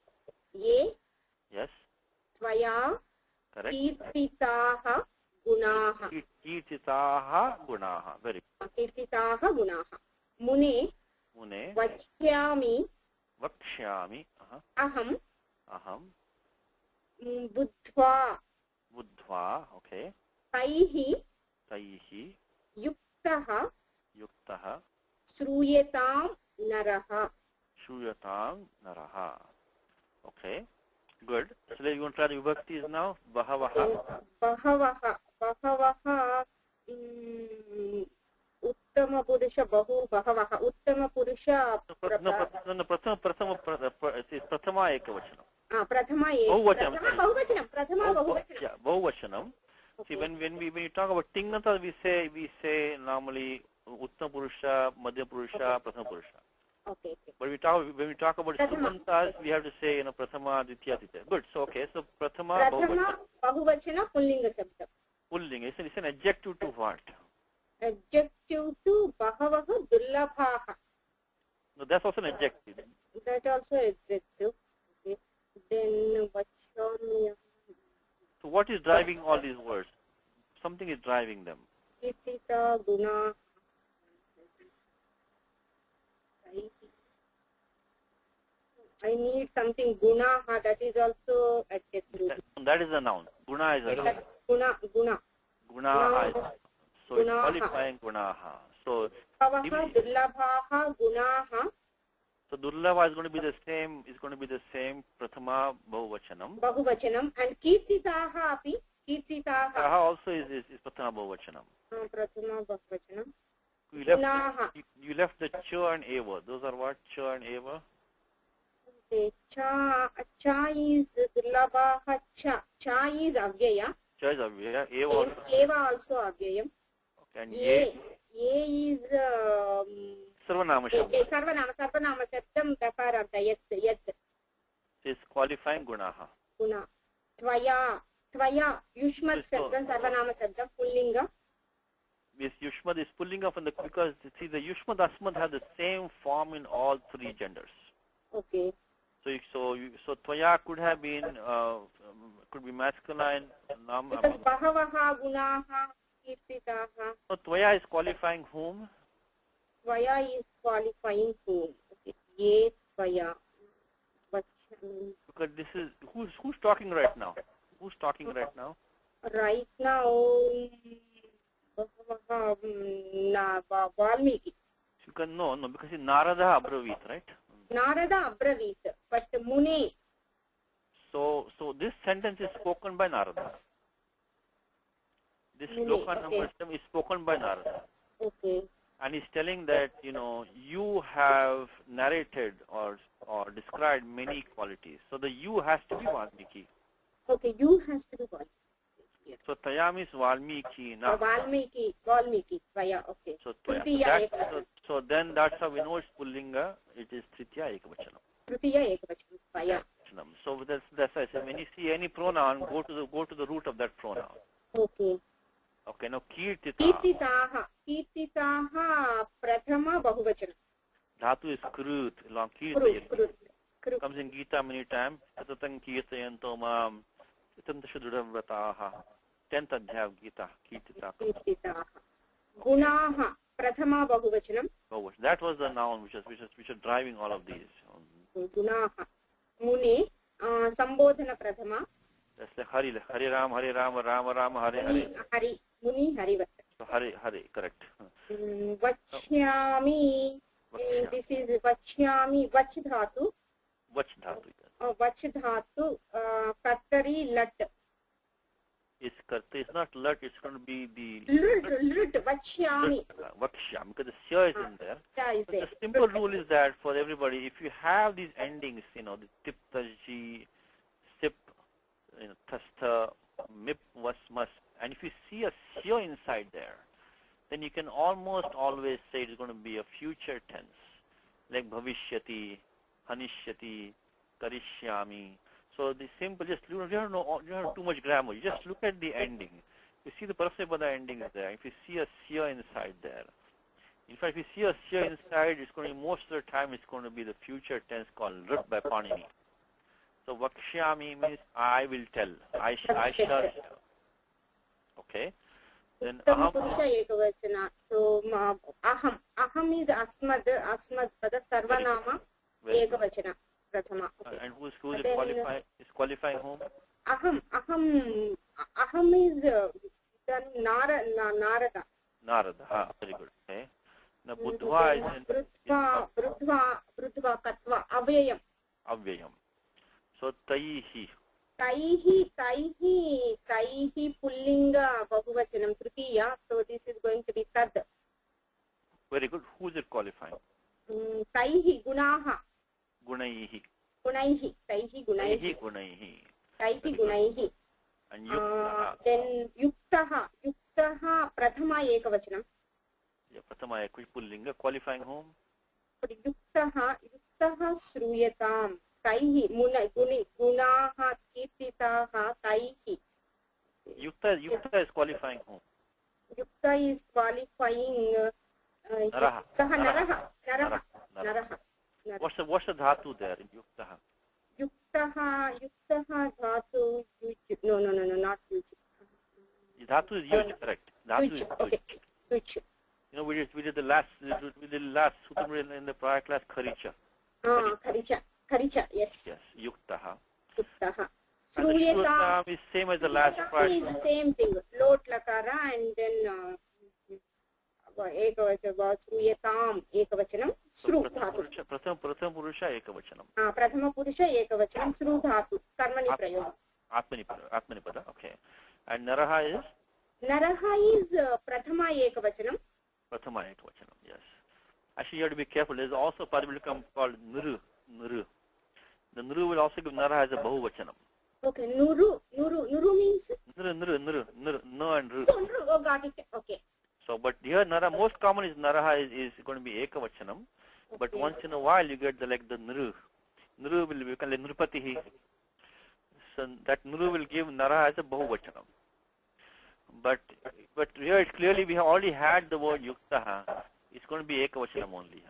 Ye.
Yes.
Tvaya.
Correct.
Kirtitaha gunaha.
Kirtitaha gunaha. Very good.
Kirtitaha gunaha. Mune. Vakshyami. Aham. Buddhva.
Okay.
Taihi. Yuktaha. Sruyatam naraha.
Okay. Good. So you want to try the vibhaktis now? Bahavaha.
Uttama Purusha Bahu Bahavaha. Uttama Purusha.
No, Prathama Ekavachanam.
Prathama Bahuvachanam. Prathama Bahuvachanam.
Yeah, Bahuvachanam. See, when you talk about Tingnata, we say normally Uttama Purusha, Madhya Purusha, Prathama Purusha.
Okay.
But when we talk about Sumantas, we have to say Prathama, Ditya, Titya. Good. So okay. So Prathama
Bahuvachana Pullinga Sabda.
Pullinga. It's an adjective to what?
Adjective to Bahavaha Dullabhaha.
No, that's also an adjective.
That also adjective. Okay. Then Vachanya.
So what is driving all these words? Something is driving them.
Kirtita, Guna. I need something gunaha, that is also adjective.
That is a noun. Guna is a noun.
Guna.
Gunaha is. So it's qualifying gunaha. So
Bhavaha, Dullabhaha, gunaha.
So Durlava is going to be the same. Is going to be the same. Prathama Bahuvachanam.
Bahuvachanam and Kirtitaha api. Kirtitaha.
Also is Prathama Bahuvachanam.
Prathama Bahuvachanam.
You left the cha and eva. Those are what? Cha and eva?
Okay. Cha is Dullabhaha. Cha is Avyaya.
Cha is Avyaya.
Eva also Avyayam.
Okay. And
ye is
Sarvanama Shabda.
Sarvanama Sabdam Dakaranta. Yet.
Is qualifying gunaha.
Guna. Tvaya. Yushmat Sabdam. Sarvanama Sabdam. Pullinga.
This Yushmad is pulling up because see the Yushmad Asmad have the same form in all three genders.
Okay.
So Tvaya could have been could be masculine.
Because Bahavaha Gunaha Kirtitaha.
So Tvaya is qualifying whom?
Tvaya is qualifying whom? Okay. Ye Tvaya.
Because this is who's talking right now? Who's talking right now?
Right now. Valmiki.
because because Narada Abravit, right?
Narada Abravit, but Mune.
So this sentence is spoken by Narada. This shloka number 7 is spoken by Narada.
Okay.
And he's telling that, you have narrated or described many qualities. So the you has to be Valmiki.
Okay, you has to be Valmiki.
So Tayam is Valmiki now.
Valmiki, Vaya, okay.
So then that's how we know it's Pullinga, it is Tritiya Ekavachanam.
Tritiya Ekavachanam, Vaya.
So that's why I say when you see any pronoun, go to the root of that pronoun.
Okay.
Okay, now Kirtitaha.
Kirtitaha Prathama Bahuvachanam.
Dhatu is Krut, long Kirtaya. Comes in Gita many times. Satatang Kirtayanto Mam. Itam Vrataha. 10th adhyaya of Gita.
Kirtitaha. Gunaha Prathama Bahuvachanam.
That was the noun which is driving all of these.
Gunaha. Muni Sambodhana Prathama.
That's like Hari Rama, Rama Rama, Hari.
Hari. Muni Harivat.
So Hari, correct.
Vachyami. This is Vachyami. Vach Dhatu.
Vach Dhatu.
Vach Dhatu. Kartari Lat.
It's not Lat, it's going to be the...
Lut. Vachyami.
Vakshyam, because the Sya is in there.
Yeah, is there.
The simple rule is that for everybody, if you have these endings, the tip, tajji, sip, tasta, mip, was, must, and if you see a Sya inside there, then you can almost always say it's going to be a future tense, like bhavishyati, hanishyati, karishyami. So the simple, just you don't have too much grammar. You just look at the ending. You see the Parasapada ending is there. If you see a Sya inside there, in fact, if you see a Sya inside, it's going to be most of the time it's going to be the future tense called Rut by Panini. So Vakshyami means I will tell. I shall tell. Okay. Then Aham.
So Aham is Asmad Pada Sarvanama Ekavachana Prathama.
And who's qualifying whom?
Aham is Narada.
Narada. Very good. Okay. Now Buddha is
Brudva Katva Avyayam.
Avyayam. So Taihi.
Taihi Pullinga Bahuvachanam Tritiya. So this is going to be Tad.
Very good. Who is it qualifying?
Taihi Gunaha.
Gunaihi.
Taihi Gunaihi.
And Yuktaha.
Then Yuktaha Prathama Ekavachanam.
Yeah, Prathama Pullinga qualifying whom?
Yuktaha Sruyatam. Taihi Gunaha Kirtitaha Taihi.
Yukta is qualifying whom?
Yukta is qualifying
Naraha.
Naraha.
What's the dhatu there in Yuktaha?
Yuktaha dhatu no, not yuj.
Dhatu is yuj, correct. Dhatu is yuj.
Yuj.
We did the last sutra in the prior class, Kharicha.
Kharicha, yes.
Yes, Yuktaha.
Sruyatam.
And the Shruyatam is same as the last prior.
Is the same thing. Lot lakara and then Sruyatam Ekavachanam. Sru dhatu.
Prathama Purusha Ekavachanam.
Prathama Purusha Ekavachanam. Sru dhatu. Karmani prayogam.
Atmanipada, okay. And Naraha is?
Naraha is Prathama Ekavachanam.
Prathama Ekavachanam, yes. Actually, you have to be careful. There is also a possibility called Nuru. The Nuru will also give Nara as a Bahuvachanam.
Okay, Nuru means?
Nuru, no and Ru.
Oh, got it. Okay.
So, but here Nara, most common is Naraha is going to be Ekavachanam. Okay. But once in a while you get the Nuru. Nuru will become like Nrupatihi. So that Nuru will give Nara as a Bahuvachanam. But here it's clearly we have already had the word Yuktaha. It's going to be Ekavachanam only.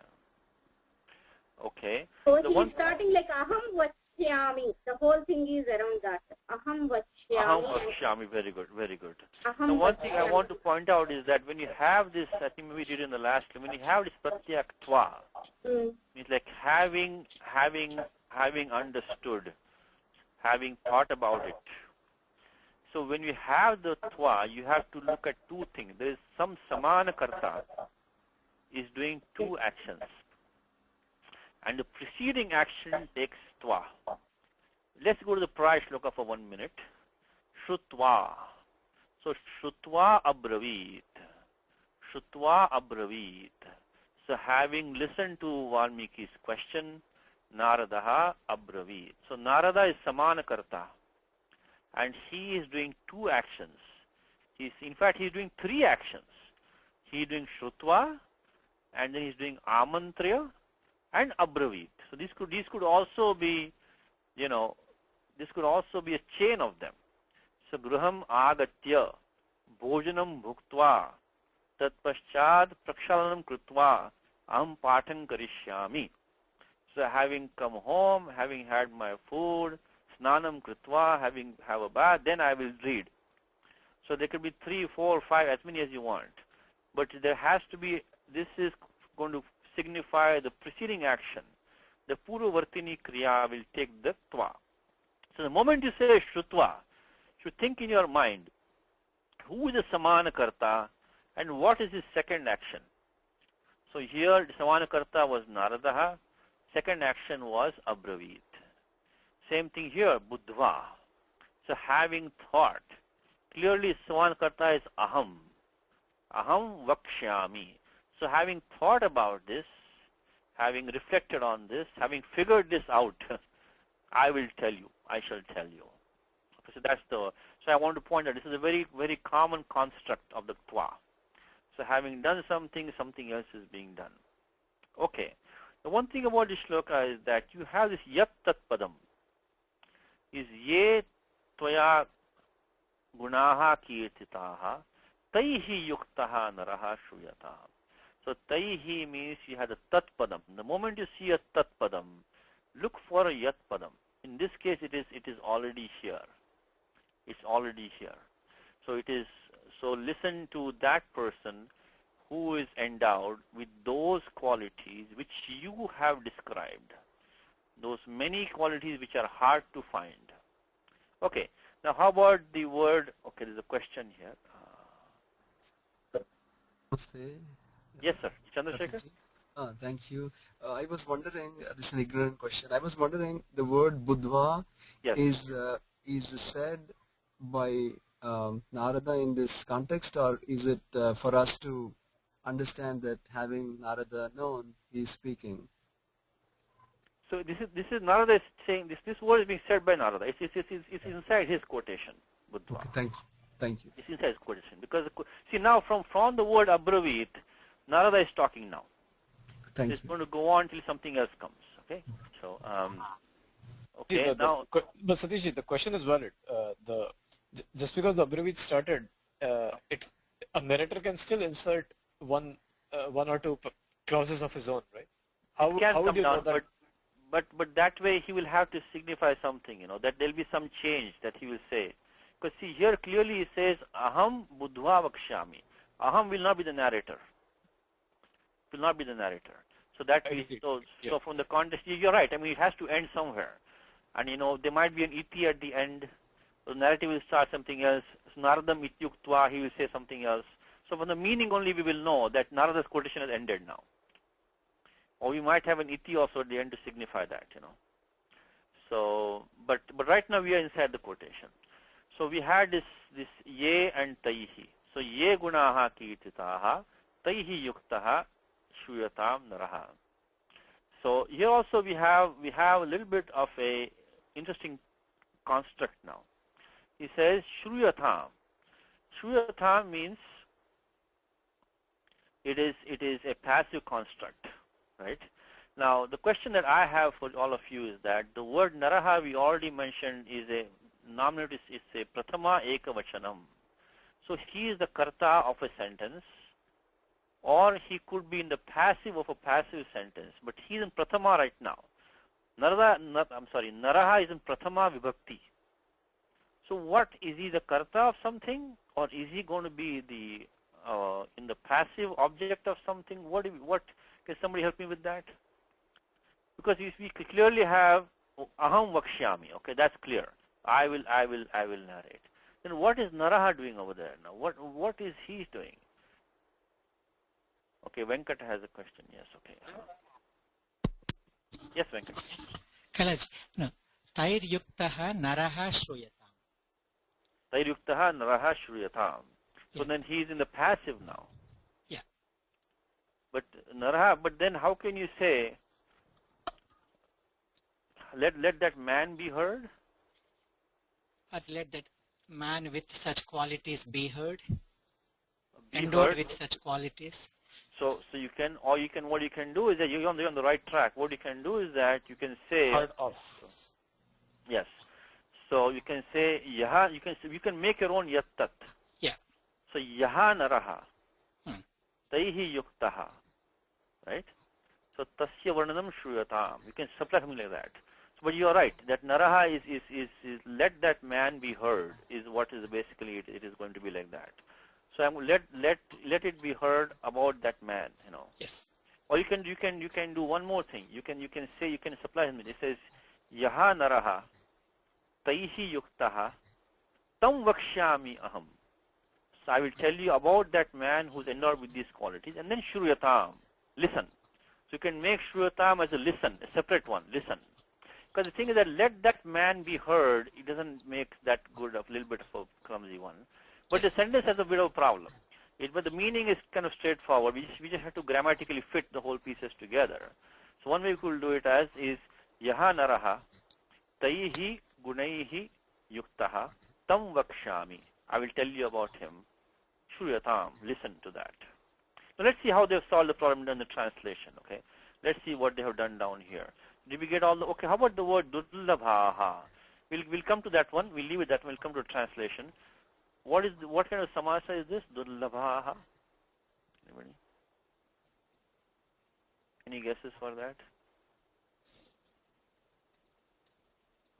Okay.
So he's starting like Aham Vachyami. The whole thing is around that. Aham
Vachyami. Very good. Now one thing I want to point out is that when you have this, I think we did in the last, when you have this Pratyak Tva, it's like having understood, having thought about it. So when you have the Tva, you have to look at two things. There is some Samana Karta is doing two actions. And the preceding action takes tva. Let's go to the prior shloka for 1 minute. Shrutva. So Shrutva abravit. Shrutva abravit. So having listened to Valmiki's question, Naradaha abravit. So Narada is Samanakarta. And he is doing two actions. In fact, he's doing three actions. He's doing Shrutva, and then he's doing Amantrya and Abravit. So these could also be, this could also be a chain of them. So Gruham Agatya, Bhojanam Bhuktva, Tat Paschad Prakshalanam Krutva, Aham Patham Karishyami. So having come home, having had my food, Snanam Krutva, having have a bath, then I will read. So there could be 3, 4, 5, as many as you want. But there has to be, this is going to signify the preceding action. The Purvavartini Kriya will take the Tva. So the moment you say Shrutva, you should think in your mind, who is the Samanakarta and what is his second action? So here the Samanakarta was Naradaha, second action was Abravit. Same thing here, Buddhva. So having thought, clearly Samanakarta is Aham. Aham Vakshyami. So having thought about this, having reflected on this, having figured this out, I will tell you. I shall tell you. Okay, so that's the. So I want to point out this is a very, very common construct of the Tva. So having done something, something else is being done. Okay. The one thing about this shloka is that you have this Yat Tat Padam. Is Ye Tvaya Gunaha Kirtitaha Taihi Yuktaha Naraha Shruyata. So Taihi means you have a Tat Padam. The moment you see a Tat Padam, look for a Yat Padam. In this case, it is already here. It's already here. So so listen to that person who is endowed with those qualities which you have described. Those many qualities which are hard to find. Okay. Now, how about the word? Okay, there's a question here. Yes, sir. Chandrasekhar?
Thank you. I was wondering, this is an ignorant question. I was wondering, the word Buddhva is said by Narada in this context, or is it for us to understand that having Narada known, he is speaking?
So this is Narada is saying this word is being said by Narada. It's inside his quotation, Buddhva.
Okay, thank you.
It's inside his quotation because see now from the word Abravit, Narada is talking now.
Thank
it's
you.
going to go on till something else comes. Okay. So okay now.
But Satishji, the question is valid. Just because the Abravit started, a narrator can still insert one or two clauses of his own, right? How would you know that?
But that way he will have to signify something, that there will be some change that he will say. Because see here clearly he says, Aham Buddhva Vakshami. Aham will not be the narrator. Will not be the narrator. So that so from the context, you're right. I mean, it has to end somewhere. And there might be an iti at the end. So the narrative will start something else. So Naradam ityuktva, he will say something else. So from the meaning only we will know that Narada's quotation has ended now. Or we might have an iti also at the end to signify that, So, but right now we are inside the quotation. So we had this ye and taihi. So ye gunaha kirtitaha, taihi yuktaha, shruyatam naraha. So here also we have a little bit of a interesting construct now. He says shruyatam. Shruyatam means it is a passive construct. Right? Now, the question that I have for all of you is that the word naraha we already mentioned is a nominative, it's a prathama ekavachanam. So he is the karta of a sentence, or he could be in the passive of a passive sentence, but he is in prathama right now. Naraha is in prathama vibhakti. So what, is he the karta of something, or is he going to be the in the passive object of something? What can somebody help me with that? Because we clearly have aham vakshyami. Okay, that's clear. I will narrate. Then what is Naraha doing over there now? What is he doing? Okay, Venkat has a question. Yes, okay. Yes, Venkat.
Kalaj, no. Tair yuktaha naraha shruyata.
Tairyuktaha naraha shruyatam. So then he is in the passive now.
Yeah.
But naraha, but then how can you say, let that man be heard?
Or let that man with such qualities be heard,
Be
endowed
heard.
with such qualities.
So you can, what you can do is that you're on the right track. What you can do is that you can say,
Heard of.
yes. So you can say, yaha, you can make your own yattat.
Yeah.
So yaha naraha,
Hmm.
taihi yuktaha, right? So tasya varnanam shruyatam. You can supply something like that. So, but you are right, that naraha is let that man be heard, is what is basically it is going to be like that. So I'm let it be heard about that man, you know.
Yes.
Or you can do one more thing. You can supply him. It says yaha naraha taihi yuktaha tam vakshyami aham. So I will tell you about that man who's endowed with these qualities, and then shruyatam, listen. So you can make shruyatam as a listen, a separate one, listen. Because the thing is that let that man be heard, it doesn't make that good, a little bit of a clumsy one. But the sentence has a bit of a problem. But the meaning is kind of straightforward. We just have to grammatically fit the whole pieces together. So one way we could do it as is yaha naraha taihi gunaihi yuktaha tam vakshami. I will tell you about him. Shruyatam. Listen to that. Now let's see how they've solved the problem in the translation. Okay. Let's see what they have done down here. Did we get all the? Okay. How about the word durlabhaha? We'll come to that one. We'll leave it that one. We'll come to translation. What kind of samasa is this? Durlabhaha. Anybody? Any guesses for that?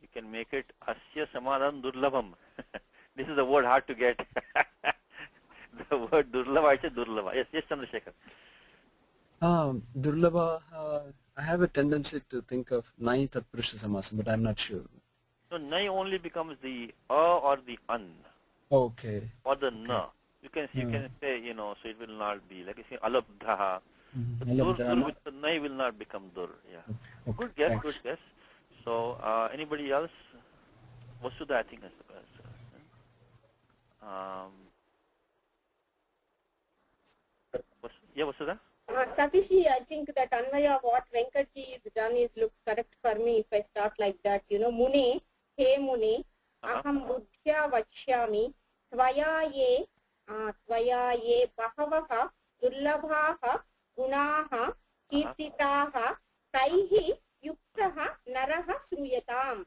You can make it asya samadhan durlabham. This is a word hard to get. The word durlabha, I said durlabha. Yes, Chandrasekhar.
Durlabha, I have a tendency to think of Nai Tatpurusha Samasa, but I'm not sure.
So Nai only becomes the or the an.
Okay.
Or the na. You can say, so it will not be like you say alabdhaha. Dur with the Nai will not become dur. Yeah.
Okay.
Good guess,
Thanks.
good guess. So anybody else? Vasudha, I think is the best. Yeah, Vasudha?
Satishi, I think that Anvaya, what Venkatji has done looks correct for me if I start like that. Mune, he mune, aham buddhya vachyami, tvaya ye bahavaha, durlabhaha, gunaha, kirtitaha, taihi, yuktaha, naraha, sruyatam.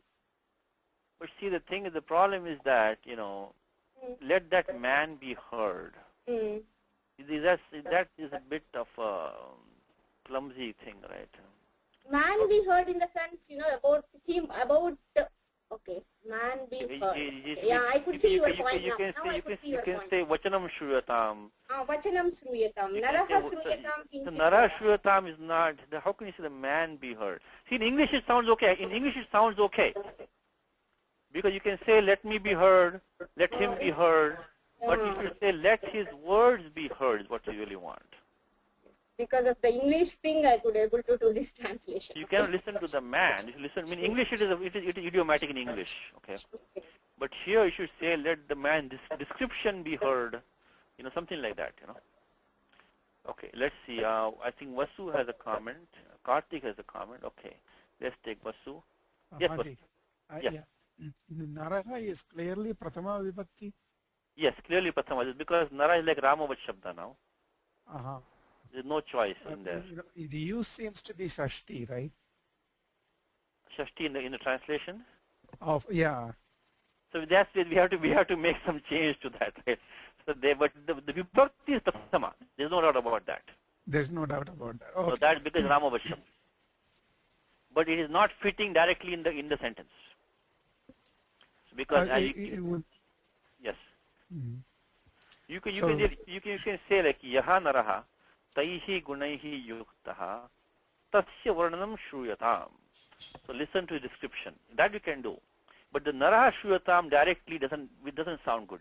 But see, the problem is that, let that man be heard. That is a bit of a clumsy thing, right?
Man be heard in the sense, about him, okay, man be heard. Yeah, I could see your point now. You can
say vachanam shruyatam.
Vachanam shruyatam. Naraha shruyatam.
The nara shruyatam is not, how can you say the man be heard? See, in English it sounds okay. In English it sounds okay. Because you can say, let me be heard, let him be heard. But if you say, let his words be heard, is what you really want.
Because of the English thing, I could able to do this translation.
You cannot listen to the man. If you listen, in English it is idiomatic in English, okay? But here you should say, let the man description be heard, something like that, Okay, let's see. I think Vasu has a comment. Karthik has a comment. Okay, let's take Vasu. Yes, Vasu.
Yeah. Naraha is clearly Prathama Vibhakti.
Yes, clearly Prathama, because Nara is like Ramavat Shabda now. There's no choice in there.
The use seems to be Shashti, right?
Shashti in the translation?
Yeah.
So that's it. We have to make some change to that. Right? So but the Vibhakti is Prathama. There's no doubt about that.
There's no doubt about that. Okay.
So that's because Ramavat Shabda. But it is not fitting directly in the sentence. So because yes. You can say like yaha naraha taihi gunaihi yuktaha tasya varnanam shruyatam. So listen to the description. That you can do. But the naraha shruyatam directly doesn't sound good,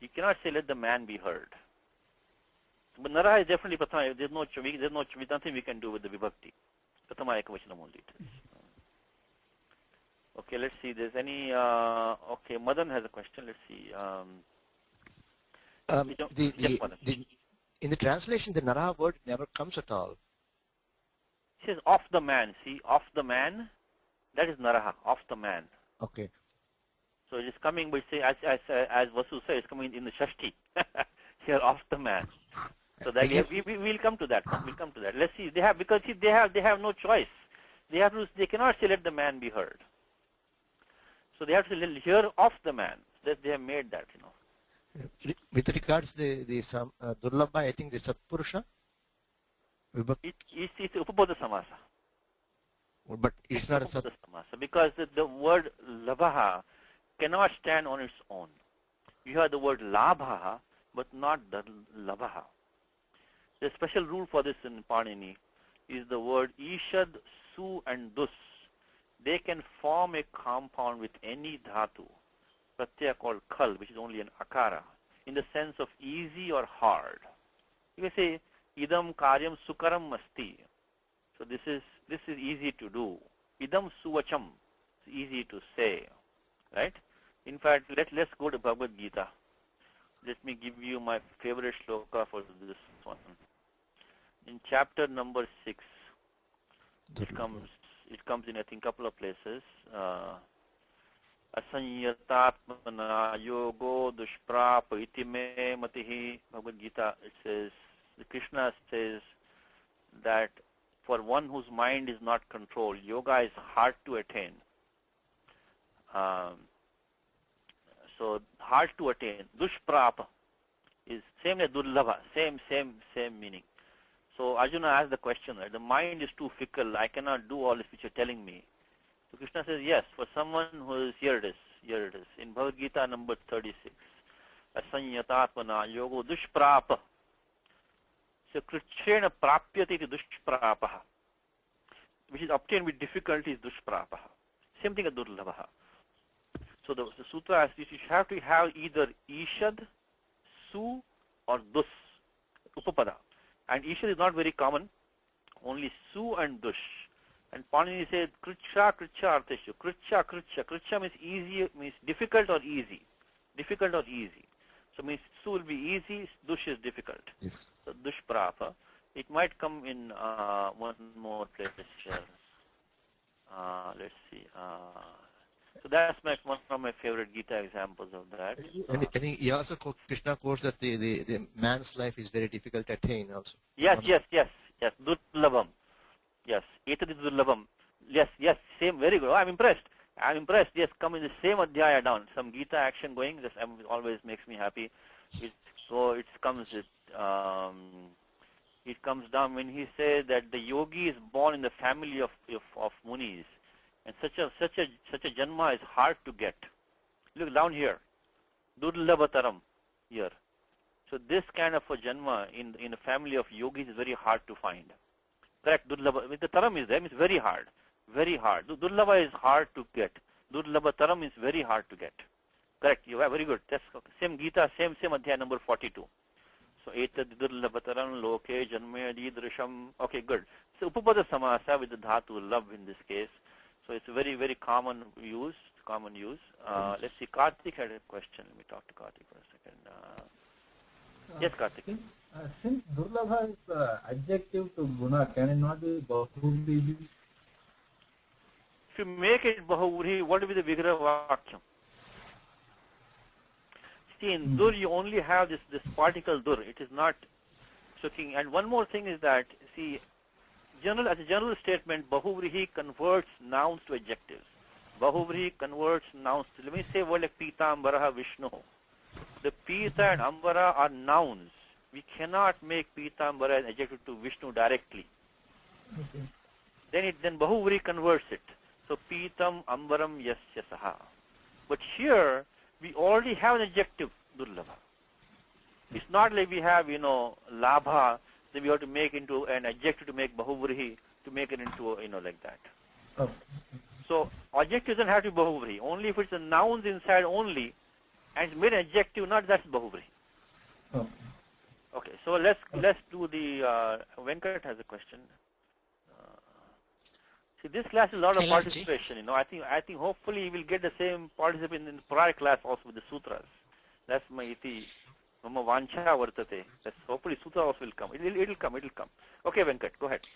You cannot say let the man be heard. But Naraha is definitely Prathama. There's nothing we can do with the Vibhakti. Prathama Ekavachanam only it is. Okay, let's see. There's any, okay, Madan has a question. Let's see.
In the translation, the Naraha word never comes at all.
It says of the man. See, of the man, that is Naraha, of the man.
Okay.
So it is coming, but say, as Vasu said, it's coming in the Shashti. Here, of the man. So that we'll come to that. We'll come to that. Let's see. They have no choice. They cannot say let the man be heard. So they have to hear of the man. That they have made that,
With regards the Durlabha, I think the Satpurusha.
It's Upapada Samasa.
But it's not a
Upapada Samasa because the word Labhaha cannot stand on its own. You have the word Labhaha, but not the Labhaha. The special rule for this in Panini is the word Ishad, Su and Dus. They can form a compound with any dhatu, pratyaya called khal, which is only an akara, in the sense of easy or hard. You can say, idam karyam sukaram asti. So this is easy to do. Idam suvacham, it's easy to say, right? In fact, let's go to Bhagavad Gita. Let me give you my favorite shloka for this one. In chapter number 6, it comes in, I think, couple of places. Asanyatatmana yogo dushprapa iti me matihi. Bhagavad Gita, it says, Krishna says that for one whose mind is not controlled, yoga is hard to attain. So hard to attain. Dushprapa is same as durlabha, same meaning. So Arjuna asked the question, right? The mind is too fickle. I cannot do all this which you're telling me. So Krishna says, yes, for someone who is, here it is. In Bhagavad Gita number 36. Asanyatatmana yogo dushprapa. So krichrena prapyati iti dushprapaha. Which is obtained with difficulty is dushprapaha. Same thing as durlabhaha. So the sutra asks, you have to have either ishad, su or dus, upapada. And ishad is not very common, only su and dush. And Panini said, kricha arteshu, kricha means easy, means difficult or easy. So means su will be easy, dush is difficult.
Yes.
So dushprapa. It might come in one more place here. Let's see. So that's one of my favorite Gita examples of that.
And I think he also Krishna quotes that the man's life is very difficult to attain also.
Yes. Durlabham. Yes. Etad durlabham. Yes. Same. Very good. Oh, I'm impressed. Yes, come in the same adhyaya down. Some Gita action going. This always makes me happy. It comes down when he says that the yogi is born in the family of munis. And such a janma is hard to get. Look down here, durlabhataram here. So this kind of a janma in a family of yogis is very hard to find. Correct. Durlabha. The taram is there. It's very hard. Durlabha is hard to get. Durlabhataram is very hard to get. Correct. You are very good. That's same Gita, same adhyaya number 42. So etad durlabhataram loke janme adidrisham. Okay, good. So upapada samasa with the dhatu love in this case. So it's a very, very common use. Let's see, Karthik had a question. Let me talk to Karthik for a second. Yes, Karthik.
Since Durlabha is adjective to guna, can it not be Bahuvrihi?
If you make it Bahuvrihi, what will be the Vigraha Vakyam? See, in Dur, you only have this particle Dur. It is not looking. And one more thing is that, see, as a general statement, Bahuvrihi converts nouns to adjectives. Bahuvrihi converts nouns to, let me say word like Pita, Ambaraha, Vishnu. The Pita and Ambara are nouns. We cannot make Pita, Ambara an adjective to Vishnu directly. Okay. Then Bahuvrihi converts it. So Pitam, Ambaram, Yasya Saha. But here, we already have an adjective, Durlabha. It's not like we have, Labha, then we have to make into an adjective to make Bahuvrihi, to make it into, like that.
Okay.
So, adjective doesn't have to be Bahuvrihi. Only if it's the nouns inside only, and it's made an adjective, not that's Bahuvrihi.
Okay.
Okay, So let's do the Venkat has a question. See, this class is a lot of participation. You know, I think hopefully we'll get the same participant in the prior class also with the sutras. That's my iti. Mama vancha vartate. That's hopefully sutra also will come. It'll come. Okay, Venkat, go ahead.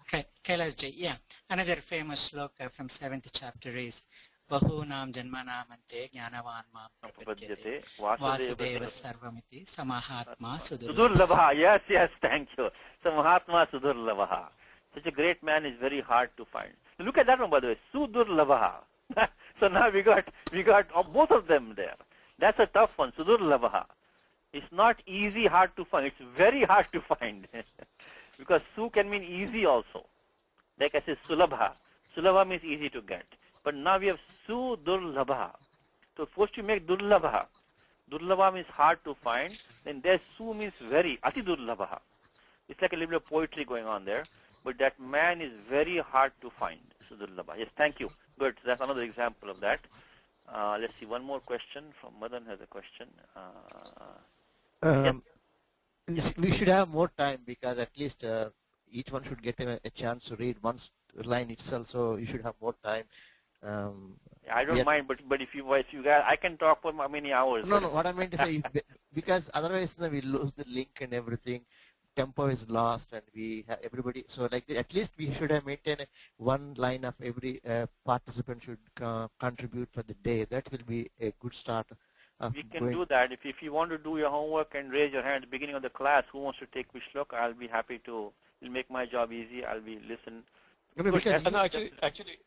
Okay, Kailasji, yeah. Another famous sloka from 7th chapter is Bahunam Janmanamante Jnanavan Mam Prapadyate Vasudeva Sarvamiti Samahatma
Sudurlabha. Yes, thank you. Samahatma Sudurlabha. Such a great man is very hard to find. So look at that one, by the way. Sudurlabha. So now we got both of them there. That's a tough one. Sudurlabha. It's not easy, hard to find. It's very hard to find. Because su can mean easy also. Like I said, sulabha. Sulabha means easy to get. But now we have sudurlabha. So first you make durlabha. Durlabha means hard to find. Then there su means very. Ati durlabha. It's like a little bit of poetry going on there. But that man is very hard to find. Sudurlabha. Yes, thank you. Good. That's another example of that. Let's see. One more question from Madan has a question.
Yes. We should have more time because at least each one should get a chance to read one line itself. So you should have more time.
I don't mind, but if you guys, I can talk for many hours.
No. What I meant to say, because otherwise we lose the link and everything. Tempo is lost, and we have everybody. So like at least we should have maintained one line of every participant should contribute for the day. That will be a good start.
We can do that. If you want to do your homework and raise your hand at the beginning of the class, who wants to take which shloka, I'll be happy to. It'll make my job easy. I'll be listen.
Actually,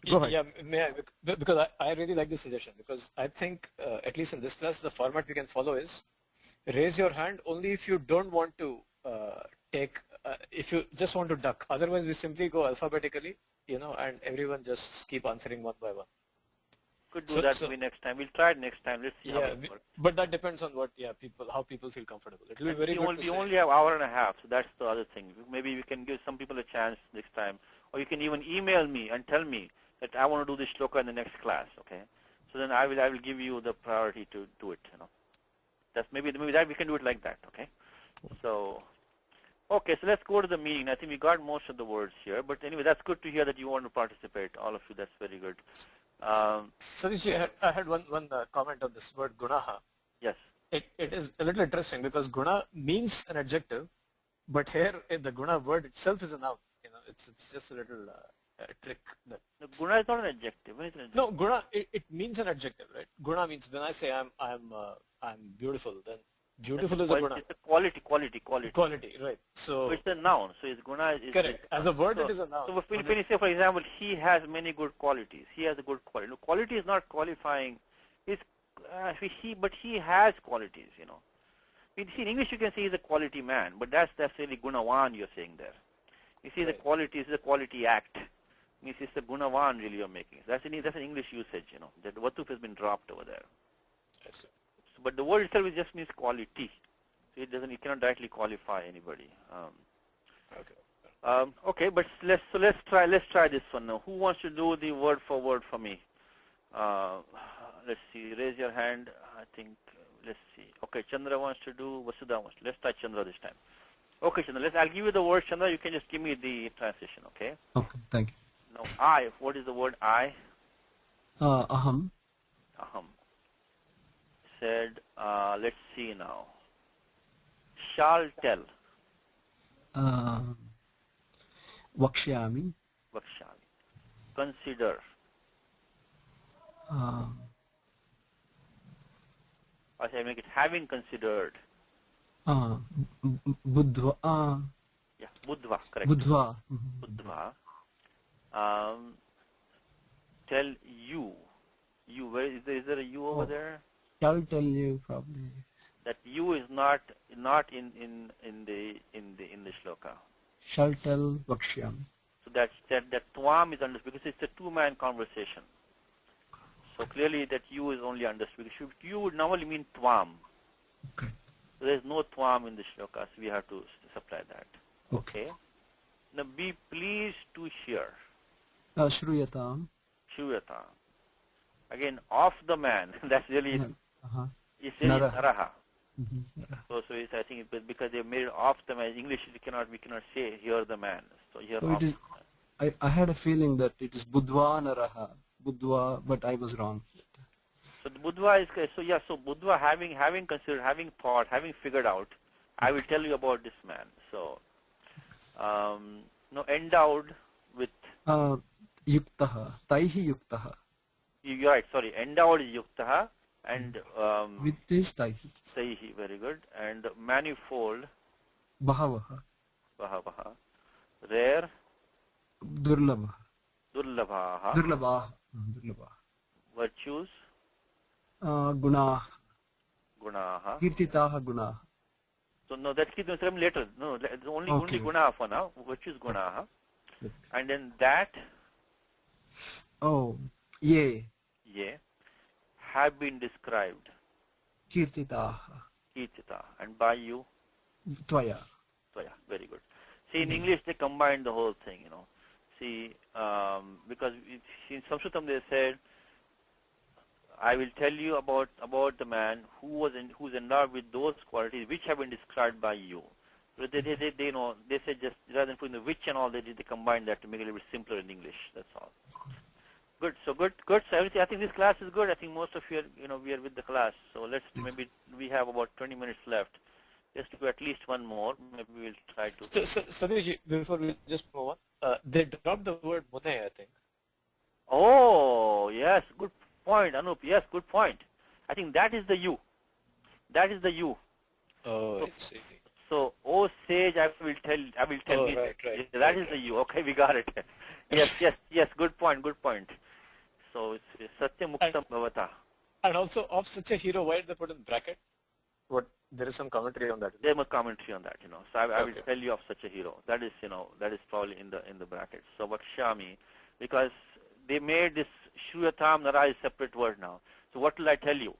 go ahead.
Yeah, may I, because I really like this suggestion, because I think at least in this class the format we can follow is raise your hand only if you don't want to take, if you just want to duck. Otherwise we simply go alphabetically, and everyone just keep answering one by one.
Could do that maybe next time. We'll try it next time. Let's see how it works.
But that depends on how people feel comfortable. It will be very good.
We only have hour and a half, so that's the other thing. Maybe we can give some people a chance next time, or you can even email me and tell me that I want to do this shloka in the next class. Okay, so then I will give you the priority to do it. That's maybe that we can do it like that. Okay, so okay, so let's go to the meeting. I think we got most of the words here, but anyway, that's good to hear that you want to participate, all of you. That's very good.
Satish, I had one comment on this word gunaha.
Yes.
It is a little interesting because guna means an adjective, but here the guna word itself is a noun. It's just a little trick.
The guna is not an adjective. When is an adjective?
No, guna it means an adjective, right? Guna means when I say I'm beautiful, then beautiful is a guna.
It's a quality.
Quality, right? So
it's a noun. So it's guna.
Correct. As a word, it is a noun.
So when you say, for example, he has many good qualities. He has a good quality. No, quality is not qualifying. But he has qualities. See, in English you can say he's a quality man, but that's really gunavan you're saying there. You see, the quality is a quality act. Means it's the gunavan really you're making. That's an English usage. That vatuf has been dropped over there.
Yes,
but the word itself just means quality. So it cannot directly qualify anybody. Okay, but let's try this one now. Who wants to do the word for word for me? Let's see. Raise your hand. I think. Let's see. Okay, Chandra wants to do. Vasudha wants to. Let's try Chandra this time. Okay, Chandra. I'll give you the word, Chandra. You can just give me the translation. Okay.
Okay. Thank you.
Now, I. What is the word I?
Aham.
Aham. Said. Let's see now. Shall tell.
Vakshyami.
Vakshyami. Consider. I say make it having considered.
Buddhva.
Yeah, Buddhva, correct.
Buddhva.
Buddhva. Tell you. You, where is there a you over there?
Shall tell you probably.
That you is not in the shloka.
Shall tell Vakshyami.
So that tvam is understood because it's a two-man conversation. So clearly that you is only understood. You would normally mean tvam.
Okay.
So there is no tvam in the shloka, so we have to supply that.
Okay.
Now be pleased to hear.
Shruyatam.
Shruyatam. Again, of the man. That's really. It's really naraha. So it's, I think it's because they made it off the man. English we cannot say here the man. So here
So
off.
it is. I had a feeling that it is Budva Naraha, Budva, but I was wrong.
So the Budva is so yeah. So Budva having considered, having thought, having figured out, I will tell you about this man. So no, endowed with.
Yuktaha, Taihi Yuktaha.
You're right. Sorry, endowed is Yuktaha, and
With this Taihi.
Taihi, very good, and manifold.
Bahavaha.
Bahavaha. Rare.
Durlabha.
Durlabha.
Durlabha. Durlabha.
Virtues.
Guna.
Gunaha.
Kirtitaha Guna.
So no, that's keep them later. No, only Gunaha for now. Virtues Gunaha. And then that.
Oh, ye.
Ye. Have been described.
Kirtitaha.
Kirtita. And by you.
Tvaya.
Tvaya. Very good. See, in English they combine the whole thing, you know. See, because in Sanskritam they said, I will tell you about the man who's endowed with those qualities which have been described by you. So they know, they say just rather than putting the which and all, they combine that to make it a little bit simpler in English. That's all. Good. So good. So everything. I think this class is good. I think most of you are, we are with the class. So let's maybe we have about 20 minutes left. Just do at least one more. Maybe we'll try to.
Satish, before we just move on, they dropped the word Mune, I think.
Oh yes, good point, Anup. Yes, good point. I think that is the you. That is the you.
Oh,
so,
I see.
So, oh sage, I will tell you.
Right.
That is the you. Okay, we got it. Yes. Good point. So it's Satyam Muktam Bhavata.
And also, of such a hero, why did they put in bracket? What? There is some commentary on that.
There's a commentary on that, So I will tell you of such a hero. That is, that is probably in the brackets. So Vakshami, because they made this Shruyatam Nara is separate word now. So what will I tell you?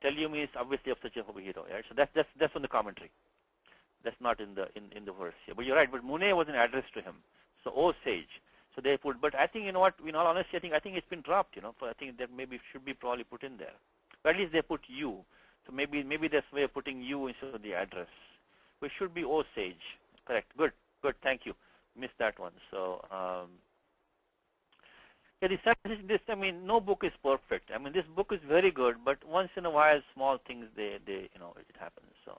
Tell you means obviously of such a hero, right? So that's on the commentary. That's not in the verse here. But you're right. But Mune was an address to him. So oh sage. So they put. But I think in all honesty, I think it's been dropped. So I think that maybe it should be probably put in there. But at least they put you. So maybe that's a way of putting you instead of the address. Which should be oh sage. Correct. Good. Thank you. Missed that one. So I mean, no book is perfect. I mean, this book is very good, but once in a while, small things it happens. So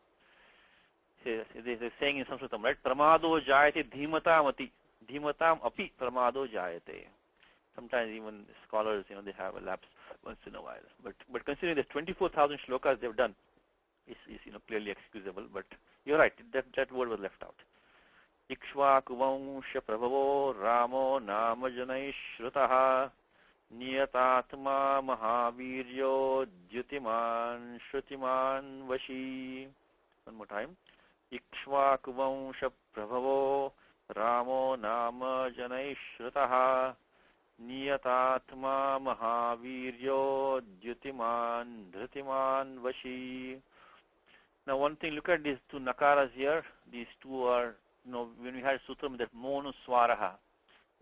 they're saying in Sanskritam, right? Pramado jayate dhimatam ati. Dhimatam api pramado jayate. Sometimes even scholars, they have a lapse once in a while. But considering the 24,000 shlokas they've done, is clearly excusable. But you're right, that word was left out. Ikshvakuvansha prabhavo Ramo nama janai shrutaha niyatatma mahaviryo dyutiman shrutiman vashi. One more time. Ikshvakuvansha prabhavo Ramo nama janai shrutaha niyatatma mahaviryo dyutiman dhritiman vashi. Now one thing, look at these two nakaras here. These two are, when we had sutram that monuswaraha,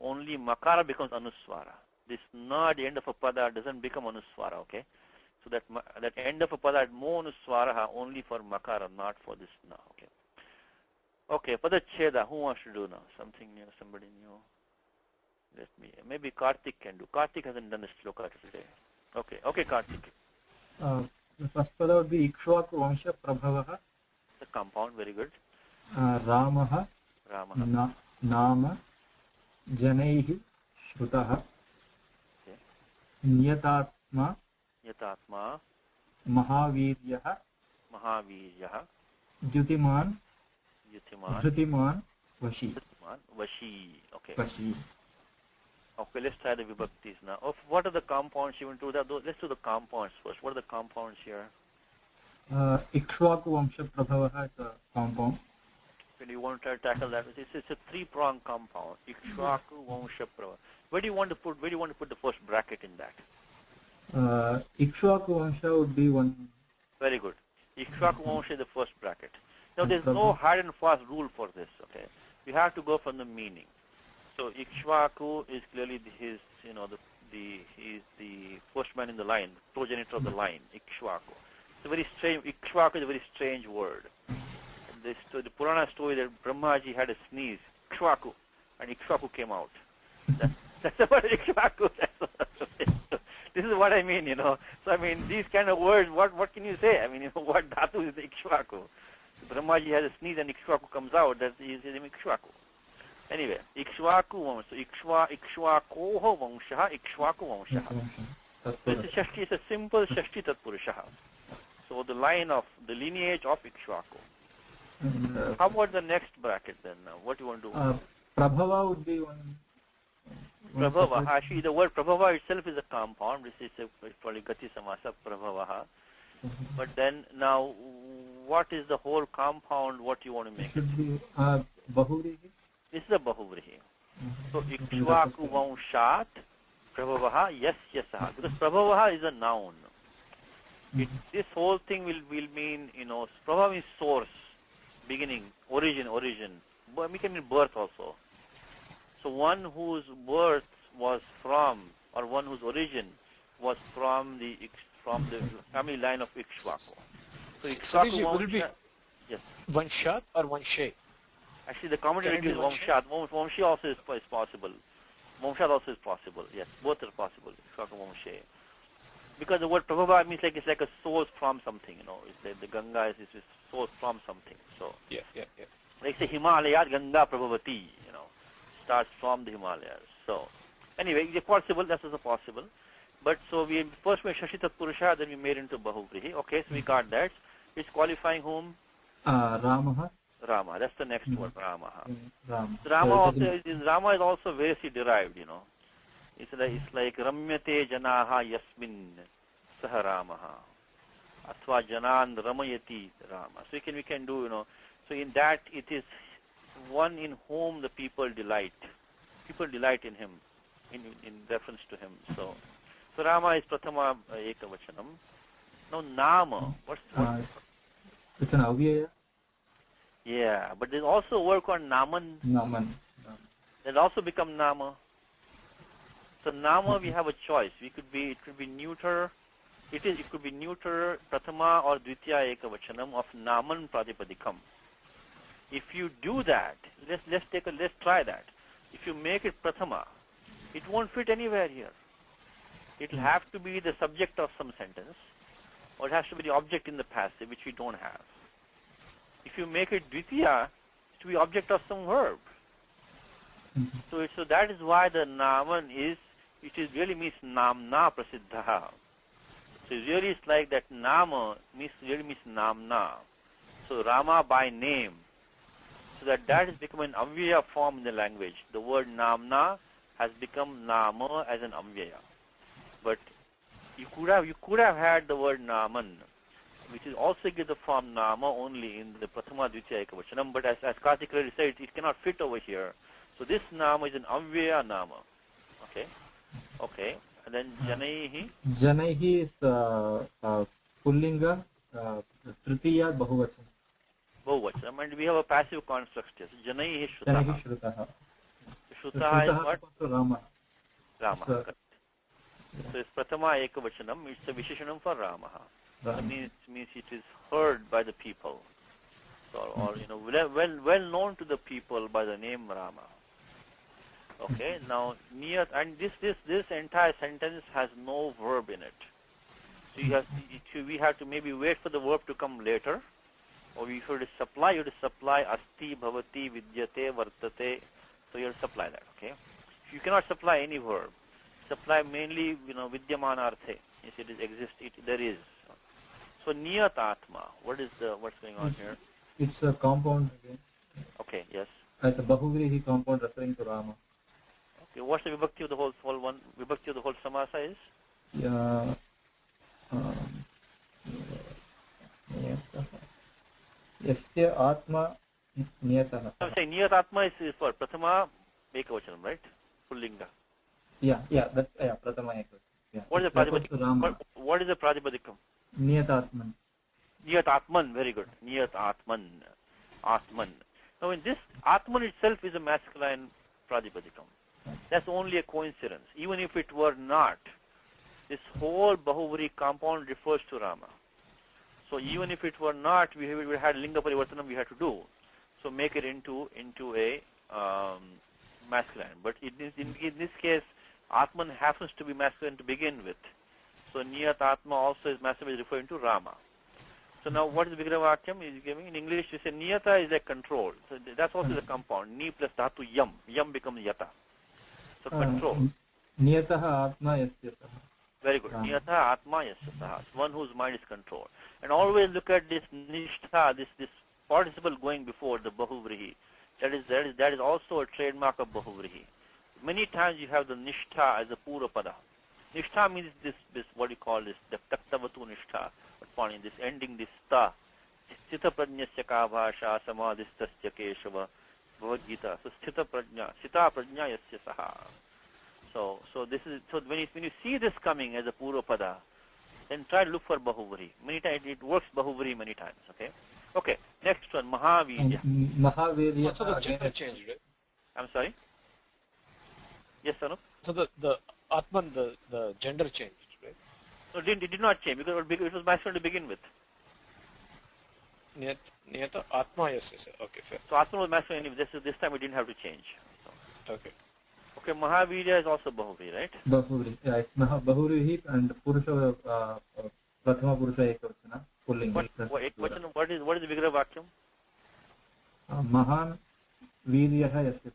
only makara becomes anuswara. This na at the end of a pada doesn't become anuswara, okay? So that end of a pada at monuswaraha only for makara, not for this na, okay? Okay, padacheda, who wants to do now? Something new, somebody new? Maybe Karthik can do. Karthik hasn't done the sloka today. Okay, Karthik.
The first pada would be Ikshvaku Vansha Prabhavaha.
The compound, very good.
Ramaha. Nama Janaihi Shrutaha. Niyatatma Mahaviryaha Jyutiman Vashi.
Okay.
Vashi.
Okay, let's try the vibhaktis now. What are the compounds you want to do? Let's do the compounds first. What are the compounds here?
Ikshvaku Vamsha Prabhavaha is a compound.
When you want to tackle that, it's a three-pronged compound. Ikshvaku Vamsha Prabhava. Where do you want to put the first bracket in that?
Ikshvaku Vamsha would be one.
Very good. Ikshvaku Vamsha is the first bracket. Now there's no hard and fast rule for this, okay? You have to go from the meaning. So Ikshvaku is clearly he's the first man in the line, progenitor of the line, Ikshvaku. It's a very strange, Ikshvaku is a very strange word. The Purana story that Brahmaji had a sneeze, Ikshvaku, and Ikshvaku came out. That's the word Ikshvaku. This is what I mean, So I mean, these kind of words, what can you say? I mean, what dhatu is Ikshvaku? Brahmaji has a sneeze and Ikshvaku comes out. That is his name Ikshvaku. Anyway, Ikshvaku Vamsha, Ikshvakoho Vamshaha, Ikshvaku Vamshaha. This is Shashti, is a simple Shashti Tatpurushaha. So the line of the lineage of Ikshvaku. How about the next bracket then? What do you want to do?
Prabhava would be one.
Prabhava. Actually, the word Prabhava itself is a compound. This is probably Gati Samasa Prabhavaha. But then now, what is the whole compound? What you want to make it?
Should be Bahuvrihi.
This is a Bahuvrihi. So Ikshvaku Vamshat Prabhavaha yes yasaha. Because Prabhavaha is a noun. This whole thing will mean, Prabhava means source, beginning, origin. But we can mean birth also. So one whose birth was from, or one whose origin was from the family line of Ikshvaku. So
Satish, will it be
yes.
Vanshat or Vanshe?
Actually, the common is Vamshat. Vamshi also is possible. Vamshat also is possible. Yes, both are possible. Ikshvaku Vamshe. Because the word Prabhava means it's like a source from something. It's like the Ganga is a source from something. So
Yeah.
like say Himalayas Ganga Prabhavati. Starts from the Himalayas. So anyway, it's possible. That's also possible. But so we first made Shashi Tatpurusha, then we made into Bahuvrihi. Okay, so we got that. It's qualifying whom?
Ramaha.
Rama. That's the next word, Ramaha.
Rama.
So Rama is also variously derived, It's like Ramyate Janaha Yasmin Saha Ramaha. Athva Janan Ramayati Rama. So we can do, so in that it is one in whom the people delight. People delight in him, in reference to him. So Rama is Prathama Ekavachanam. Now Nama, what's
it's an avyaya.
Yeah, but there's also work on Naman. That also become Nama. So Nama we have a choice. It could be neuter. It could be neuter Prathama or Dvitiya Ekavachanam of Naman Pratipadikam. If you do that, let's try that. If you make it Prathama, it won't fit anywhere here. It will have to be the subject of some sentence, or it has to be the object in the passive, which we don't have. If you make it Dvitiya, it will be object of some verb. So that is why the Naman which really means Namna Prasiddha. So really it's like that Nama really means Namna. So Rama by name. So that has become an Amvyaya form in the language. The word Namna has become Nama as an Amvyaya. But you could have had the word Naman, which is also gives the form Nama only in the Prathama Dvitiya Ekavachanam. But as Karthik already said, it cannot fit over here. So this Nama is an Amvyaya Nama. Okay. And then Janaihi.
Janaihi is Pullinga, Tritiya Bahuvachan.
Bahuvachanam. And we have a passive construct here. So Janaihi Shrutaha.
Janaihi Shrutaha.
Shrutaha is what?
Rama.
Correct. So it's Prathama Ekavachanam. It's a Visheshanam for Ramaha. That means it is heard by the people. Or well known to the people by the name Rama. Okay, now Niyat, and this entire sentence has no verb in it. So we have to maybe wait for the verb to come later, or you have to supply asti, bhavati, vidyate, vartate. So you have to supply that. Okay, you cannot supply any verb. Supply mainly vidyamanarthe. If it exists, there is. So Niyat Atma. What's going on here?
It's a compound again.
Okay. Yes.
It's a Bahuvrihi compound referring to Rama.
Okay, what's the vibhakti of the whole one? Vibhakti of the whole samasa is?
Yeah. Yasya Atma Niyataha.
I'm saying Niyat Atma is for Prathama Ekavachanam, right? Pullinga.
Yeah, that's Prathama Ekavachanam. Yeah.
What is the Pratipadikam? What is the Pratipadikam?
Niyat Atman.
Niyat Atman, very good. Niyat Atman. Atman. Now in this, Atman itself is a masculine Pratipadikam. That's only a coincidence. Even if it were not, this whole Bahuvri compound refers to Rama. So even if it were not, we had linga parivartanam we had to do. So make it into a masculine. But in this case, Atman happens to be masculine to begin with. So Niyat Atma also is masculine, is referring to Rama. So now what is Vigravakyam is giving? In English we say Niyata is like control. So that's also the compound. Ni plus dhatu yam. Yam becomes yata. So control.
Niyataha Atma Yasya Saha.
Very good. Niyata Atma Yasya Saha. One whose mind is controlled. And always look at this nishtha, this participle going before the bahuvrihi. That is also a trademark of bahuvrihi. Many times you have the nishtha as a pura pada. Nishtha means this what you call this, the taktavatu nishtha. But this ending, this ta. Sthita prajnasya ka bhasha samadhistasya keshava Bhagavad Gita. So sthita prajna, sita prajna yasya saha. So when you see this coming as a pura pada, then try to look for bahuvri. Many times it works bahuvri many times. Okay. Next one, Mahavirya.
Mahavirya.
So the gender changed, right?
I'm sorry. Yes, Anup?
So the Atman, the gender changed, right?
No, it did not change because it was masculine to begin with.
Niyata Atma, yes. Okay, fair.
So Atman was masculine anyway. This time we didn't have to change. So.
Okay.
Okay, Mahavirya is also bahuvri, right?
Bahuvri. Yeah, it's Bahuvri and Purusha, Prathama Purusha Ekavachana. Pulling.
What is the Vigraha Vakyam?
Mahan Viryaha Yasya.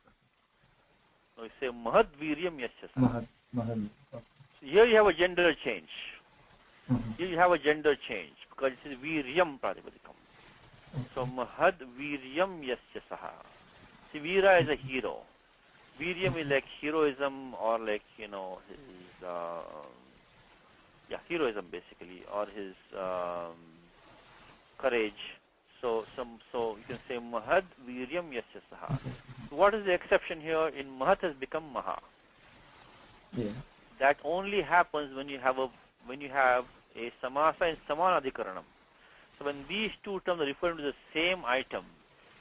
No, you say Mahad Viryam Yasya.
Mahad.
So here you have a gender change. Here you have a gender change because it is Viryam Pratipadikam. So Mahad Viryam Yasya Saha. See, Veera is a hero. Viryam is like heroism or like, his, heroism basically, or his courage. So you can say Mahad Viryam Yasya Saha. So what is the exception here? In Mahat has become Maha.
Yeah.
That only happens when you have a samasa in samanadhikaranam. So when these two terms are referring to the same item,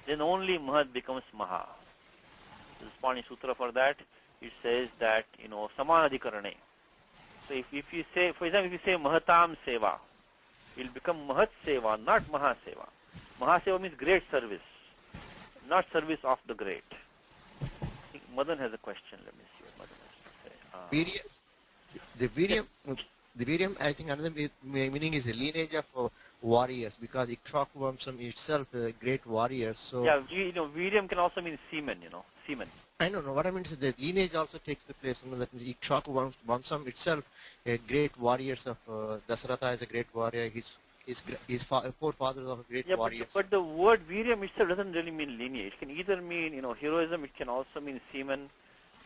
then only Mahat becomes Maha. The Spani Sutra for that, it says that, samanadhikarane. So if you say, for example, if you say Mahatam Seva, it will become Mahat Seva, not Mahaseva. Mahaseva means great service, not service of the great. I think Madan has a question. Let me see what Madan has to say.
The Viryam, I think another meaning is a lineage of warriors, because Ikshvaku itself is a great warrior. So
yeah, Viryam can also mean semen, semen.
I don't know. What I mean is the lineage also takes the place. That Ikshvaku Vamsam itself, a great warriors of Dasaratha is a great warrior. His forefathers of great warriors.
But the word Viryam itself doesn't really mean lineage. It can either mean heroism. It can also mean semen.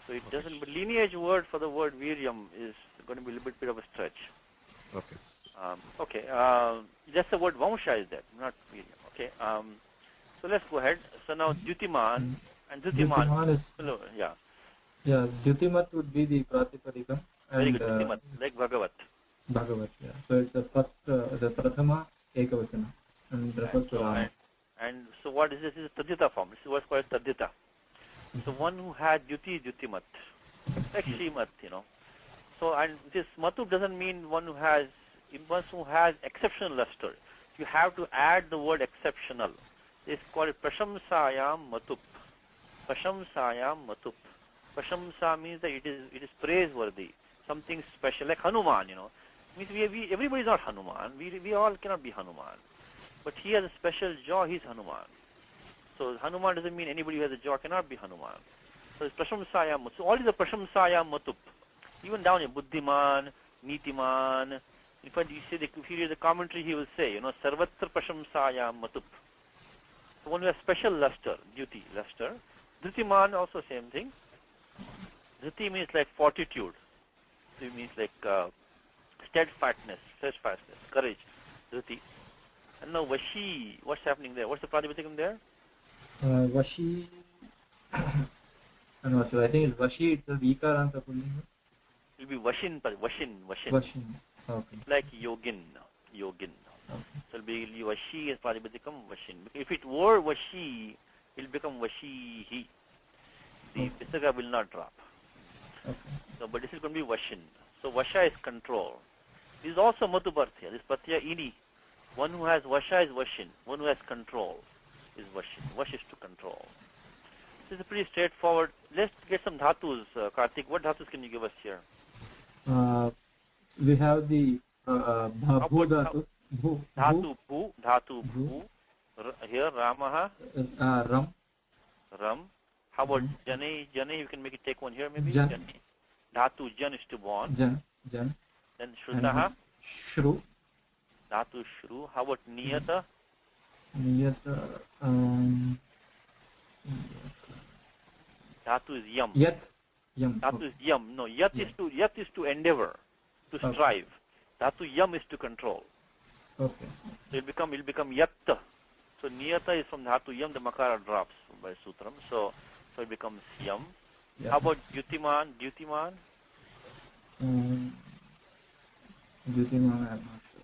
So it doesn't. But lineage word for the word Viryam is going to be a little bit of a stretch.
Okay.
Just the word Vamsha is there, not Viryam. Okay. So let's go ahead. So now Dyutiman and Dyutiman is yeah.
Yeah, Dyutimat would be the Pratipadikam.
Very good. Dyutimat, like Bhagavat.
Bhagavat, yeah. So it's the first, the Prathama Ekavachana, and refers to Rama.
And so what is this? This is Tadita form. This is what's called Tadita. So one who had Dyutimat, like Srimat, So and this Matu doesn't mean one who has exceptional luster. You have to add the word exceptional. It's called Prashamsayam Matup. Prashamsayam Matup. Prashamsa means that it is praiseworthy, something special, like Hanuman, Means everybody is not Hanuman. We all cannot be Hanuman. But he has a special jaw, he's Hanuman. So Hanuman doesn't mean anybody who has a jaw cannot be Hanuman. So it's Prashamsayam Matup. So all is a Prashamsayam Matup. Even down here, Buddhiman, Nitiman. In fact, if you read the commentary, he will say, Sarvatra Prashamsayam Matup. So one who has special luster, duty, luster. Dhritiman also same thing. Dhriti means like fortitude. It means like steadfastness, courage. Dhriti. And now Vashi, what's happening there? What's the Pratipadikam there?
Vashi, I'm not sure. I think it's Vashi, it's a Vikaranta Pullinga.
It will be Vashin.
Vashin. Okay.
Like Yogin. Okay. So it will be Vashi as Pratipadikam, Vashin. If it were Vashi, it will become Vashihi. The Visaga will not drop.
Okay.
So, but this is going to be Vashin. So Vasha is control. This is also Matu Bhartya. This Pratyaya Ini One who has vasha is vashin. One who has control is vashin. Vash is to control. This is pretty straightforward. Let's get some dhatus, Karthik. What dhatus can you give us here?
We have the bhu dhatu.
Dhatu bhu. Dhatu bhu. Here, Ramaha.
Ram.
Ram. How about Jani? Jani, you can make it take one here maybe?
Jan.
Jani. Dhatu Jan is to born.
Jan.
Then Shrutaha.
Shru.
Dhatu Shru. How about Niyata?
Niyata.
Dhatu is Yam.
Yat. Yam.
Dhatu is Yam. No, Yat is to endeavor, to strive. Dhatu Yam is to control.
Okay.
So it'll become Yatta. So Niyata is from Dhatu Yam, the Makara drops by Sutram. So it becomes Yam.
Yep.
How about Dyutiman? Dyutiman?
Dyutiman, I'm not sure.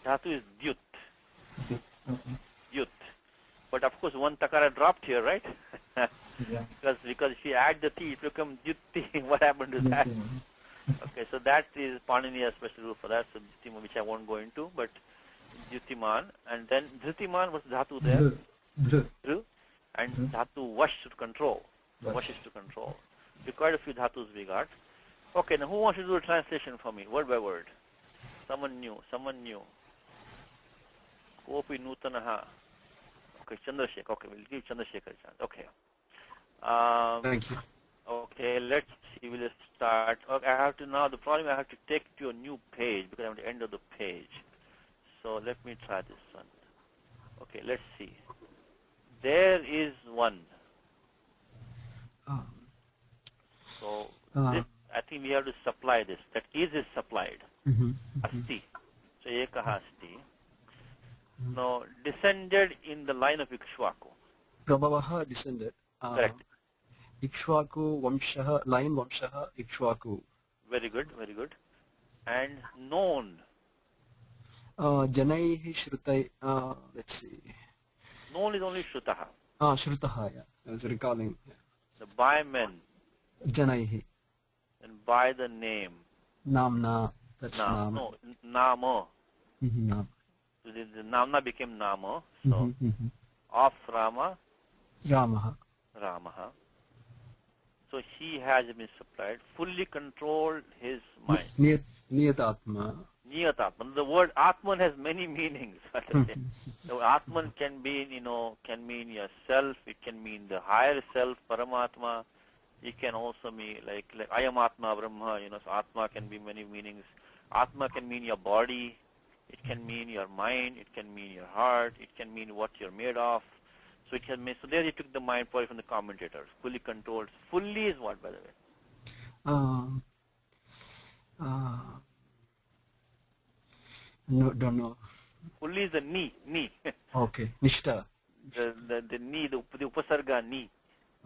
Dhatu is Dyut.
Okay.
Dyut. But of course one Takara dropped here, right?
Yeah.
Because if you add the T, it becomes Dyuti. What happened to that? Okay, so that is Paniniya special rule for that, so Dyutiman, which I won't go into, but Dyutiman. And then Dhritiman was Dhatu there. Dhru. And Dhatu Vash to control. Vash is to control. Quite a few Dhatus we got. Okay, now who wants to do a translation for me, word by word? Someone new. Kopi Nutanaha. Okay, Chandrasekhar. Okay, we'll give Chandrasekhar a chance. Okay.
Thank you.
Okay, let's see. We'll start. Okay, the problem I have to take to a new page because I'm at the end of the page. So let me try this one. Okay, let's see. There is one. So this, I think we have to supply this. That is supplied. Asti. So ekaha asti. Now descended in the line of Ikshvaku.
Prabhavaha descended.
Correct.
Ikshvaku Vamshaha, line Vamshaha, Ikshvaku.
Very good, very good. And known.
Janaihi Shrutai, let's see.
Known is only Shrutaha.
Shrutaha, yeah. I was recalling. Yeah.
The by men.
Janaihi.
And by the name.
Namna. That's Nama.
No, Nama.
Nama.
So the Namna became Nama. So of Rama.
Ramaha.
So he has been supplied, fully controlled his mind.
Niyatatma.
Niyatatman. The word Atman has many meanings. So Atman can mean yourself. It can mean the higher self, Paramatma. It can also mean like I am Atma Brahma. So Atma can be many meanings. Atma can mean your body. It can mean your mind. It can mean your heart. It can mean what you're made of. So it can mean. So there he took the mind probably from the commentators. Fully controlled. Fully is what, by the way?
No, don't know.
Fully is the ni.
Okay. Nishta.
The ni, the upasarga ni.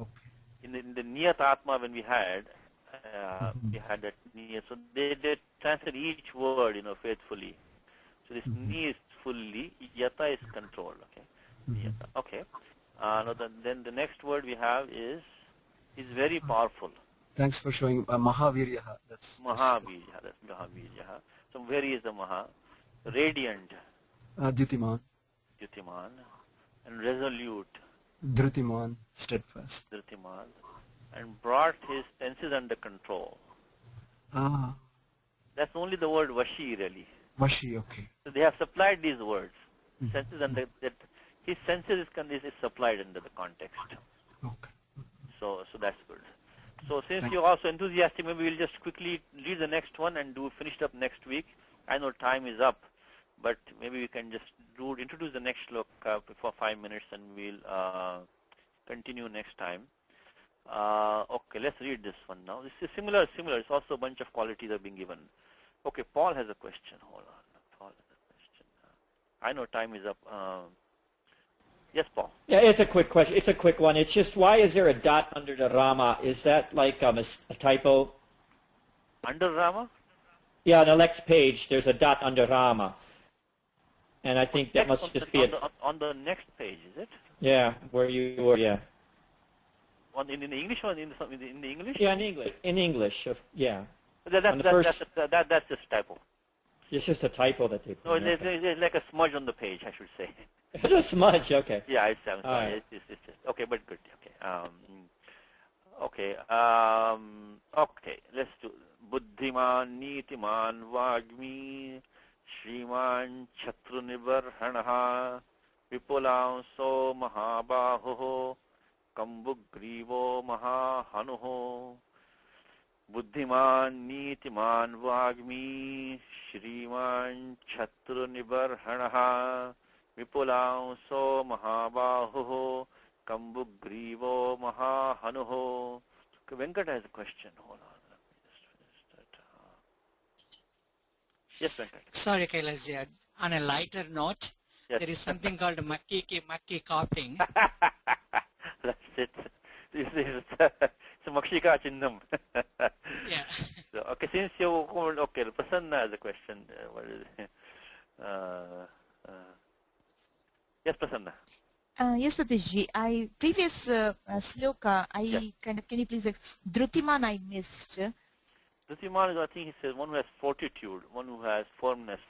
Okay.
In the niyat atma when we had that niyat. So they translate each word, faithfully. So this ni is fully, yata is controlled. Okay. Yata. Okay. Now then the next word we have is very powerful.
Thanks for showing Mahaviryaha. That's
Mahaviryaha. That's Mahaviryaha. So where is the Maha? Radiant.
Dyutiman.
And resolute.
Dhritiman. Steadfast.
Dhritiman. And brought his senses under control. That's only the word Vashi really.
Vashi, okay.
So they have supplied these words. Senses under that. His senses is supplied under the context.
Okay.
So that's good. So since you're also enthusiastic, maybe we'll just quickly read the next one and finish it up next week. I know time is up, but maybe we can just introduce the next shloka for 5 minutes and we'll continue next time. Okay, let's read this one now. This is similar. It's also a bunch of qualities are being given. Okay, Paul has a question. Hold on. Paul has a question. I know time is up. Yes, Paul.
Yeah, it's a quick question. It's a quick one. It's just, why is there a dot under the Rama? Is that like a typo?
Under Rama?
Yeah, on the next page, there's a dot under Rama. And I think that must just be
on the next page, is it?
Yeah, where you were, yeah.
In the English or in the English?
Yeah, in English. In English, yeah.
That's just typo.
It's just a typo that they put.
No, it's like a smudge on the page, I should say.
It's a smudge, okay.
Yeah, it's sorry.
Right.
It's just okay, but good. Okay. Okay. Let's do Buddhiman Nitiman Vagmi Shriman Chatrunibarhanaha Vipulanso Mahabaho Kambugrivo Mahahanuho Buddhiman Nitiman Vagmi Shriman Chatrunibarhanaha Vipulanso Mahabaho Kambugrivo Mahahanuho. Venkat has a question. Hold on. Yes, Venkat.
Sorry, Kailasji. On a lighter note,
Yes.
there is something called makki copying.
That's it. This is it's a Makshika Chinnam.
Yeah.
So, okay, since you okay, Prasanna has a question. What is it? Yes, Prasanna.
Yes, Satishji. Previous sloka,
Yes.
can you please Drutiman I missed.
Drutiman is, I think he says, one who has fortitude, one who has firmness.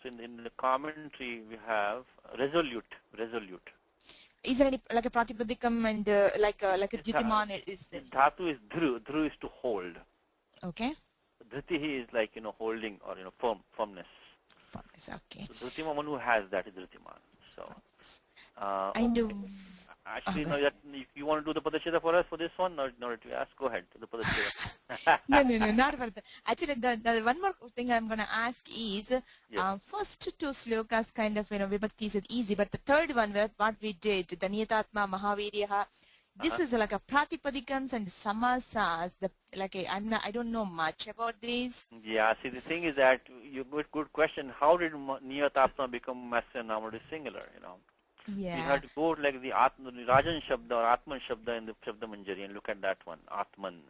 So in the commentary we have resolute.
Is there any like a pratipadikam and like a Drutiman is there?
Dhatu is dhru. Dhru is to hold.
Okay.
Dhriti is like, holding or, firmness.
Firmness, okay.
So Drutiman, one who has that is Drutiman. So,
And
okay. Actually, no, if you want to do the Padacheda for us for this one, or to ask, go ahead to the Padacheda.
no, not about that. Actually, the one more thing I'm going to ask is,
Yes.
first two slokas kind of, Vibhakti is easy, but the third one, what we did, the Niyatatma, Mahaviryaha, this is like a Pratipadikams and Samasas. I don't know much about these.
Yeah, see, the thing is that, good question, how did Niyatatma become masculine, nominative, singular,
Yeah.
You have to go like the Rajan Shabda or Atman Shabda in the Shabda Manjari and look at that one, Atman.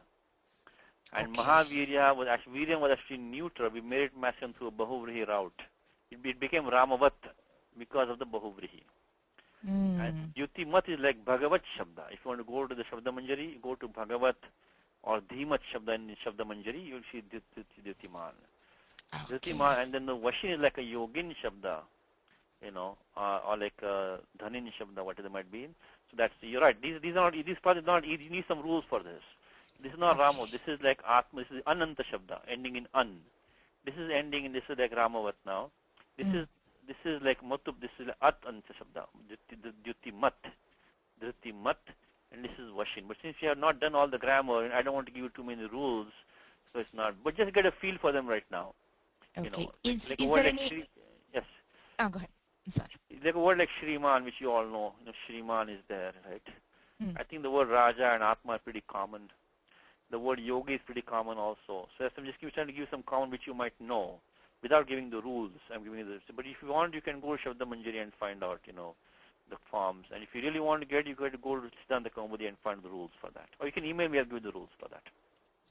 And
Okay.
Mahavirya was actually neuter. We made it masculine through a Bahuvrihi route. It became Ramavat because of the Bahuvrihi. And Yutimat is like Bhagavat Shabda. If you want to go to the Shabda Manjari, go to Bhagavat or Dhimat Shabda in Shabda Manjari, you'll see Dyutiman. Dyutiman, and then the Vashin is like a Yogin Shabda. Or like Dhanin Shabda, whatever it might be. So that's, you're right. These part is not easy. You need some rules for this. This is not Ramo. This is like Atma. This is Ananta Shabda, ending in An. This is ending in, this is like Ramavat now. This is like Matub. This is like At Anta Shabda. Dhriti Mat. And this is Vashin. But since you have not done all the grammar, and I don't want to give you too many rules, so it's not. But just get a feel for them right now.
Okay.
Is
there any...
Yes.
Oh, go ahead. I'm sorry.
Like a word like Shriman, which you all know. Shriman is there, right? I think the word Raja and Atma are pretty common. The word Yogi is pretty common also. So I'm just trying to give some common which you might know without giving the rules. I'm giving you this. But if you want, you can go to Shabda Manjari and find out, the forms. And if you really want to get, you got to go to Siddhanta Kaumudi and find the rules for that. Or you can email me, I'll give you the rules for that.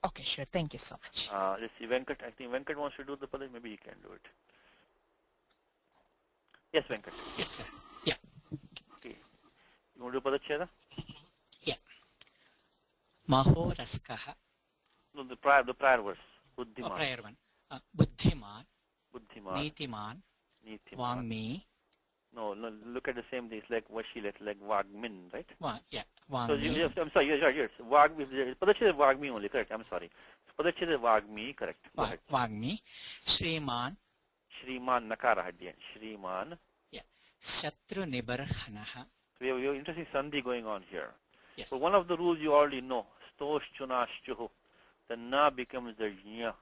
Okay, sure. Thank you so much.
Let's see, Venkat. I think Venkat wants to do the Padai. Maybe he can do it. Yes, Venkat.
Yes, sir. Yeah.
Okay. You want to do Padacheda?
Yeah. Maho Raskaha.
No, the prior verse. Buddhiman.
Oh, prior one. Buddhiman.
Buddhiman.
Nitiman. Vangmi.
No, look at the same thing. It's like Vashi, like Vagmin, right?
Yeah.
So
Vangmi.
I'm sorry, yes. Vagmi, Padacheda is Vagmi only, correct? I'm sorry. Padacheda is Vagmi, correct. Go ahead.
Vagmi. Shriman.
Shriman Nakara at the end. Shriman.
Yeah. Shatru Nibarhanaha.
We have interesting sandhi going on here.
Yes.
So one of the rules you already know. Stosh Chunashchuhu. The Na becomes the Nya.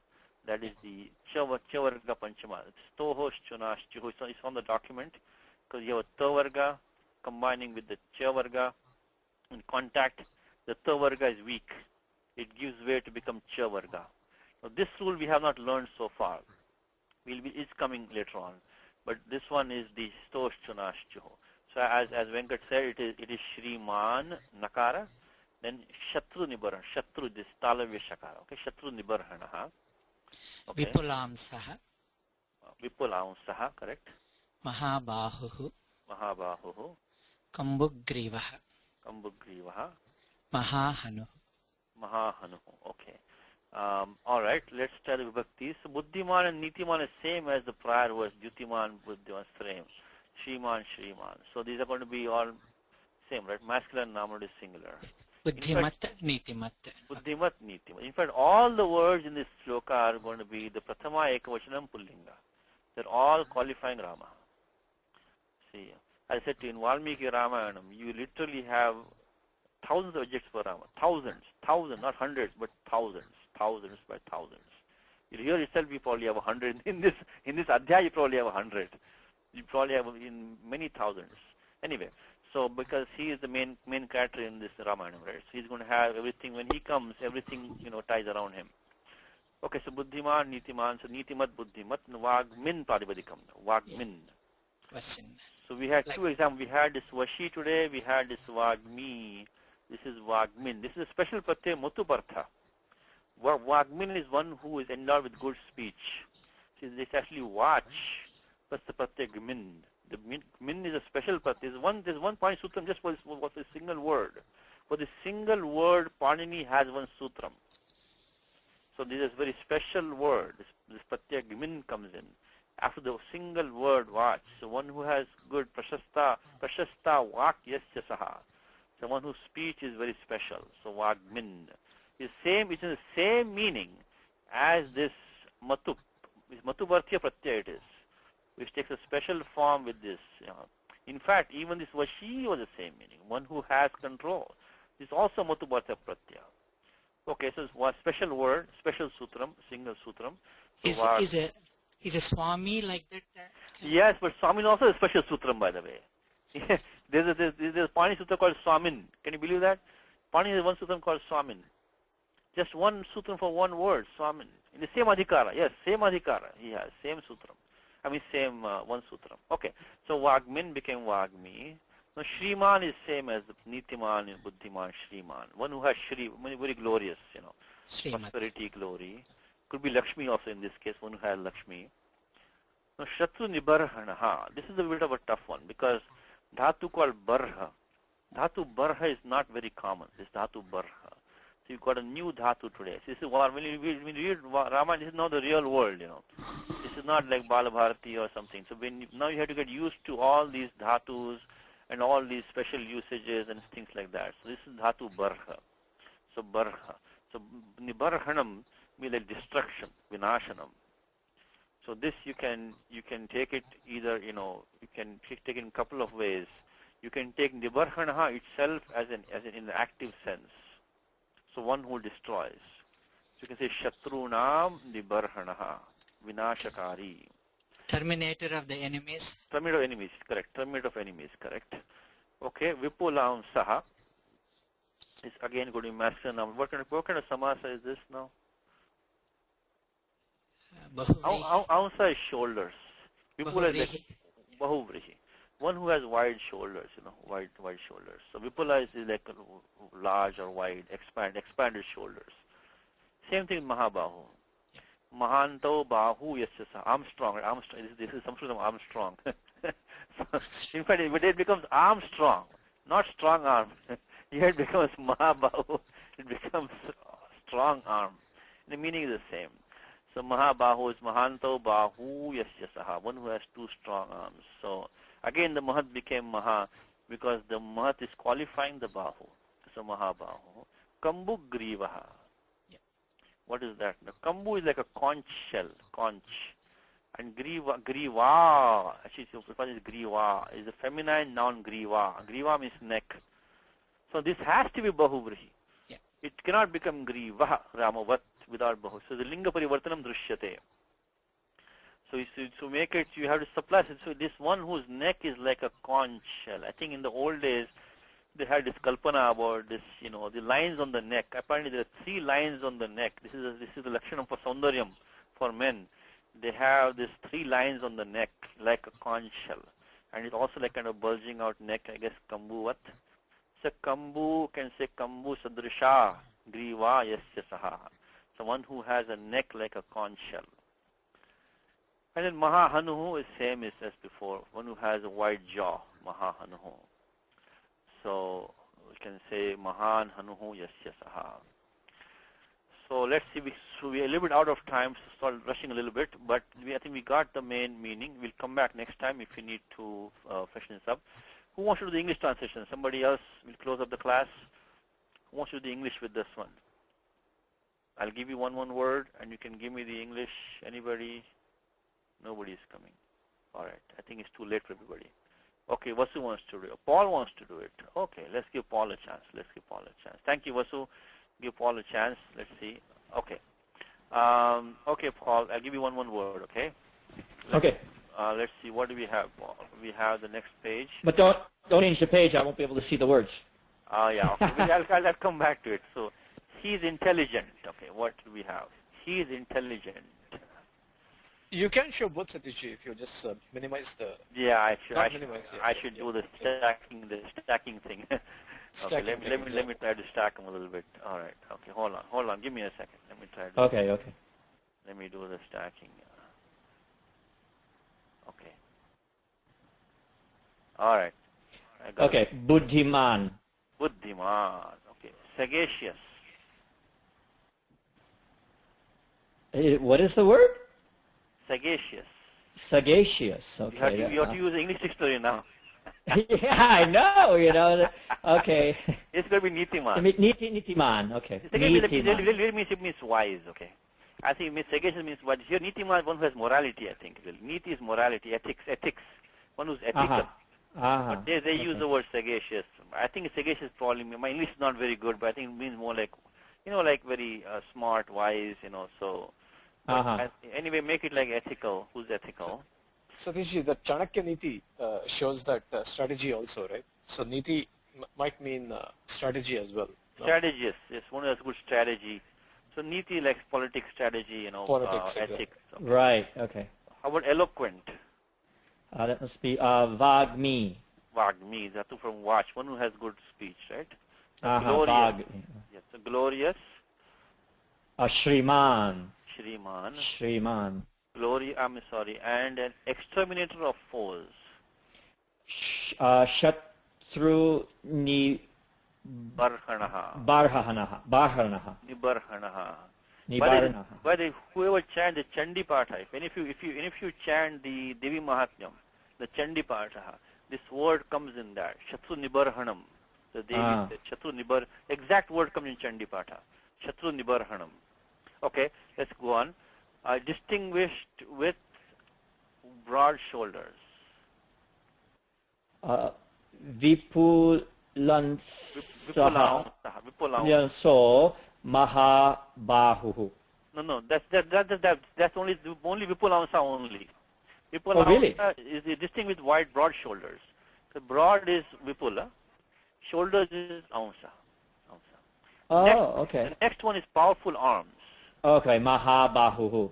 That is the Chavarga Panchama. Stohosh Chunashchuhu. So it's on the document because you have a Tavarga combining with the Chavarga in contact. The Tavarga is weak. It gives way to become Chavarga. Now this rule we have not learned so far. It's coming later on. But this one is the Stosh Chunashchuhu. So as Venkat said, it is Shriman Nakara, then Shatru Nibarhan. Shatru, this Talavya Shakara. Okay, Shatru Nibarhanaha. Okay.
Vipulam Saha.
Vipulam Saha, correct.
Mahabahuhu.
Kambugrivaha.
Mahahanuhu.
Okay. All right, let's try the vibhakti. So Buddhiman and Nitiman is same as the prior words, Dyutiman, Buddhiman, same. Shriman, Shriman. So these are going to be all same, right? Masculine, nominal is singular.
Buddhimat, Nitimat.
Buddhimat, Nitimat. In fact, all the words in this sloka are going to be the Prathama Ekavachanam Pullinga. They're all qualifying Rama. See, I said to you, in Valmiki Ramayanam, you literally have thousands of objects for Rama. Thousands, not hundreds, but thousands by thousands. Here itself, you probably have 100. In this adhyaya, you probably have 100. You probably have in many thousands. Anyway, so because he is the main character in this Ramayana, right? So he's going to have everything. When he comes, everything ties around him. Okay, so Buddhiman, Nitiman, so Nitimat, Buddhimat, Vagmin Padipadikam. Vagmin. So we had two examples. We had this Vashi today. We had this Vagmi. This is Vagmin. This is a special pratyay Matupartha. Vagmin is one who is endowed with good speech. So it's actually watch. That's the pratyay Gmin. The min is a special pratyay. There's one Pani Sutram just for a single word. For the single word, Panini has one Sutram. So this is a very special word. This pratyay Gmin comes in after the single word watch. So one who has good prashasta vak yasya saha. So one whose speech is very special. So Vagmin. It's in the same meaning as this Matu. Matuparthya pratyaya it is, which takes a special form with this. In fact, even this Vashi was the same meaning. One who has control. It's also Matuparthya pratyaya. Okay, so it's one special word, special sutram, single sutram. So
is a Swami like that?
Yes, but Swamin also is a special sutram, by the way. There's a Pani Sutra called Swamin. Can you believe that? Pani is one sutram called Swamin. Just one sutram for one word, Swamin. In the same adhikara. Yes, same adhikara. He has same sutram. Same one sutram. Okay, so Vagmin became Vagmi. Now Shriman is same as the Nitiman, Buddhiman, Shriman. One who has Shri, very glorious, prosperity, glory. Could be Lakshmi also in this case, one who has Lakshmi. Now Shatru Nibarhanaha. This is a bit of a tough one because dhatu called Barha. Dhatu Barha is not very common. This dhatu Barha. So you've got a new dhatu today. So this is when you read Ramayana, this is not the real world, This is not like Balabharati or something. So now you have to get used to all these dhatus and all these special usages and things like that. So this is dhatu Barha. So Barha. So Nibarhanam means like destruction, Vinashanam. So this you can take it either, you can take it in a couple of ways. You can take Nibarhanaha itself as in the active sense. So one who destroys. So you can say Shatrunam Nibarhanaha, Vinashakari.
Terminator of the enemies.
Terminator of enemies, correct. Terminator of enemies, correct. Okay, Vipulam Saha is again going to be masculine noun. What kind of samasa is this now? Aunsa is shoulders. Vipula is like Bahuvrihi. One who has wide shoulders, wide shoulders. So Vipula is like large or wide, expanded shoulders. Same thing with Mahabahu. Mahanto Bahu Yasya Armstrong. This is Sanskrit of Armstrong. In fact, it becomes Armstrong, not strong arm. Here it becomes Mahabahu. It becomes strong arm. The meaning is the same. So Mahabahu is Mahanto Bahu Yasya Saha, one who has two strong arms. So again the Mahat became Maha because the Mahat is qualifying the Bahu. So Mahabahu. Kambu Grivaha. What is that? The Kambu is like a conch shell, conch. And Griva, actually is Griva, is a feminine noun Griva. Griva means neck. So this has to be Bahuvrihi.
Yeah.
It cannot become Griva, Ramavat, without Bahu. So the Linga Parivartanam Drishyate. So to make it, you have to supply it. So this one whose neck is like a conch shell. I think in the old days, they had this kalpana about this, the lines on the neck. Apparently there are 3 lines on the neck. This is the lakshanam for saundaryam for men. They have these 3 lines on the neck like a conch shell. And it's also like kind of bulging out neck, I guess, kambu what? So kambu can say kambu sadrisha griva yasya saha. So one who has a neck like a conch shell. And then Mahahanuhu is same as before, one who has a wide jaw, Mahahanuhu. So we can say Mahan Hanuhu Yasya Saha. So let's see, we're a little bit out of time, so start rushing a little bit, but I think we got the main meaning. We'll come back next time if we need to freshen this up. Who wants to do the English translation? Somebody else will close up the class. Who wants to do the English with this one? I'll give you one word, and you can give me the English. Anybody? Nobody is coming. All right. I think it's too late for everybody. Okay, Vasu wants to do it. Paul wants to do it. Okay, let's give Paul a chance. Thank you, Vasu. Give Paul a chance. Let's see. Okay. Okay, Paul, I'll give you one word, okay? Let's see. What do we have, Paul? We have the next page.
But don't change the page. I won't be able to see the words.
Yeah. Okay. I'll come back to it. So, he's intelligent. Okay, what do we have? He is intelligent.
You can show both, Satishji, if you just minimize the...
Yeah, I should do the stacking thing. Okay, let me try to stack them a little bit. All right. Okay, hold on. Give me a second. Let me try to...
Okay.
Let me do the stacking. Okay. All right.
Okay, Buddhiman.
Okay. Sagacious.
What is the word?
Sagacious.
Okay.
You have to use the English dictionary now.
Yeah, I know. Okay.
It's going to be Nitiman.
Nitiman. Okay.
It means wise. Okay. I think sagacious means wise. Here, Nitiman is one who has morality. I think. Niti is morality, ethics. One who's ethical. But they use the word sagacious. I think sagacious probably. My English is not very good, but I think it means more like, like very smart, wise. So. Anyway, make it like ethical. Who's ethical?
Satishji, the Chanakya Niti shows that strategy also, right? So Niti might mean strategy as well. No?
Strategist. Yes, one who has good strategy. So Niti like politics, strategy,
politics,
ethics.
Exactly.
Okay. Right. Okay.
How about eloquent?
That must be Vagmi.
Vagmi. That's from watch. One who has good speech, right?
Glorious.
Yes. So glorious.
Shriman.
Glory, I'm sorry, and an exterminator of foes.
Shatru Nibarhanaha.
By the whoever chant the Chandi Patha, if you chant the Devi Mahatmyam, the Chandi Patha, this word comes in that. Shatru Nibarhanam. The Devi, Shatru Nibar, exact word comes in Chandi Patha. Shatru Nibarhanam. Okay, let's go on. Distinguished with broad shoulders.
Vipulanso Mahabahu.
No, that's only Vipulansa only. Vipulansa
really?
Is distinct with wide broad shoulders. The broad is Vipula, shoulders is Ansa.
Okay.
The next one is powerful arms.
Okay, Mahabahu.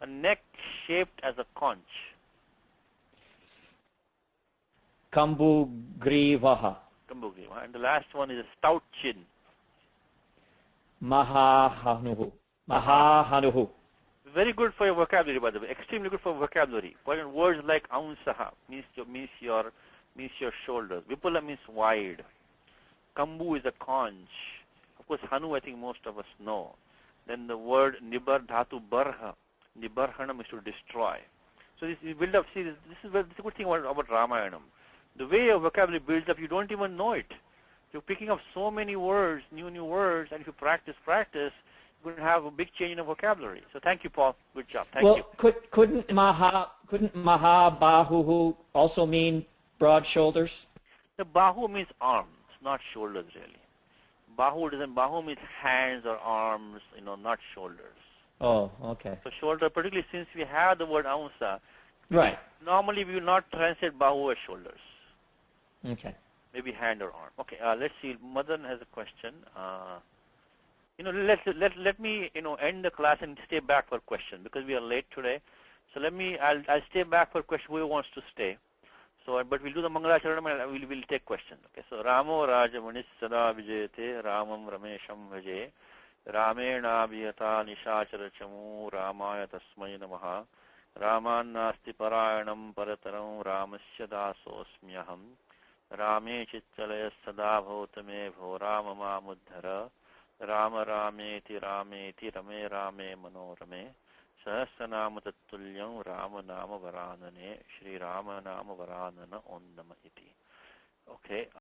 A neck shaped as a conch.
Kambugrivaha.
And the last one is a stout chin.
Mahahanuhu.
Very good for your vocabulary, by the way. Extremely good for vocabulary. But words like Aunsaha means your shoulders. Vipula means wide. Kambu is a conch. Of course, Hanu, I think most of us know. Then the word Nibar Dhatu Barha. Nibarhanam is to destroy. So this you build up. See, this is a good thing about Ramayanam. The way your vocabulary builds up, you don't even know it. You're picking up so many words, new words, and if you practice, you're going to have a big change in the vocabulary. So thank you, Paul. Good job. Thank you.
Couldn't Mahabahu also mean broad shoulders?
The Bahu means arms, not shoulders really. Bahu means hands or arms, not shoulders.
Oh, okay.
So shoulder, particularly since we have the word Aunsa,
right.
Normally we will not translate Bahu as shoulders.
Okay.
Maybe hand or arm. Okay, let's see. Madan has a question. Let me end the class and stay back for question because we are late today. So I'll stay back for question. Who wants to stay? So, but we'll do the Mangalacharanam and we'll take questions. Okay. So Ramo Rajamanis Sada Vijayate Ramam Ramesham Vaje Ramena Viyata Nishachara Chamu Ramaya Tasmai Namaha Raman Nasti Parayanam Parataram Ramasya Dasosmyaham Rame Chittalaya Sada Bhautame Bho Ramama Muddhara Rama Rameti Rameti Rame Rame Manorame Sahasranama Tattulyam Rama Nama Varanane Shri Rama Nama Varanana Om Namah Iti. Okay.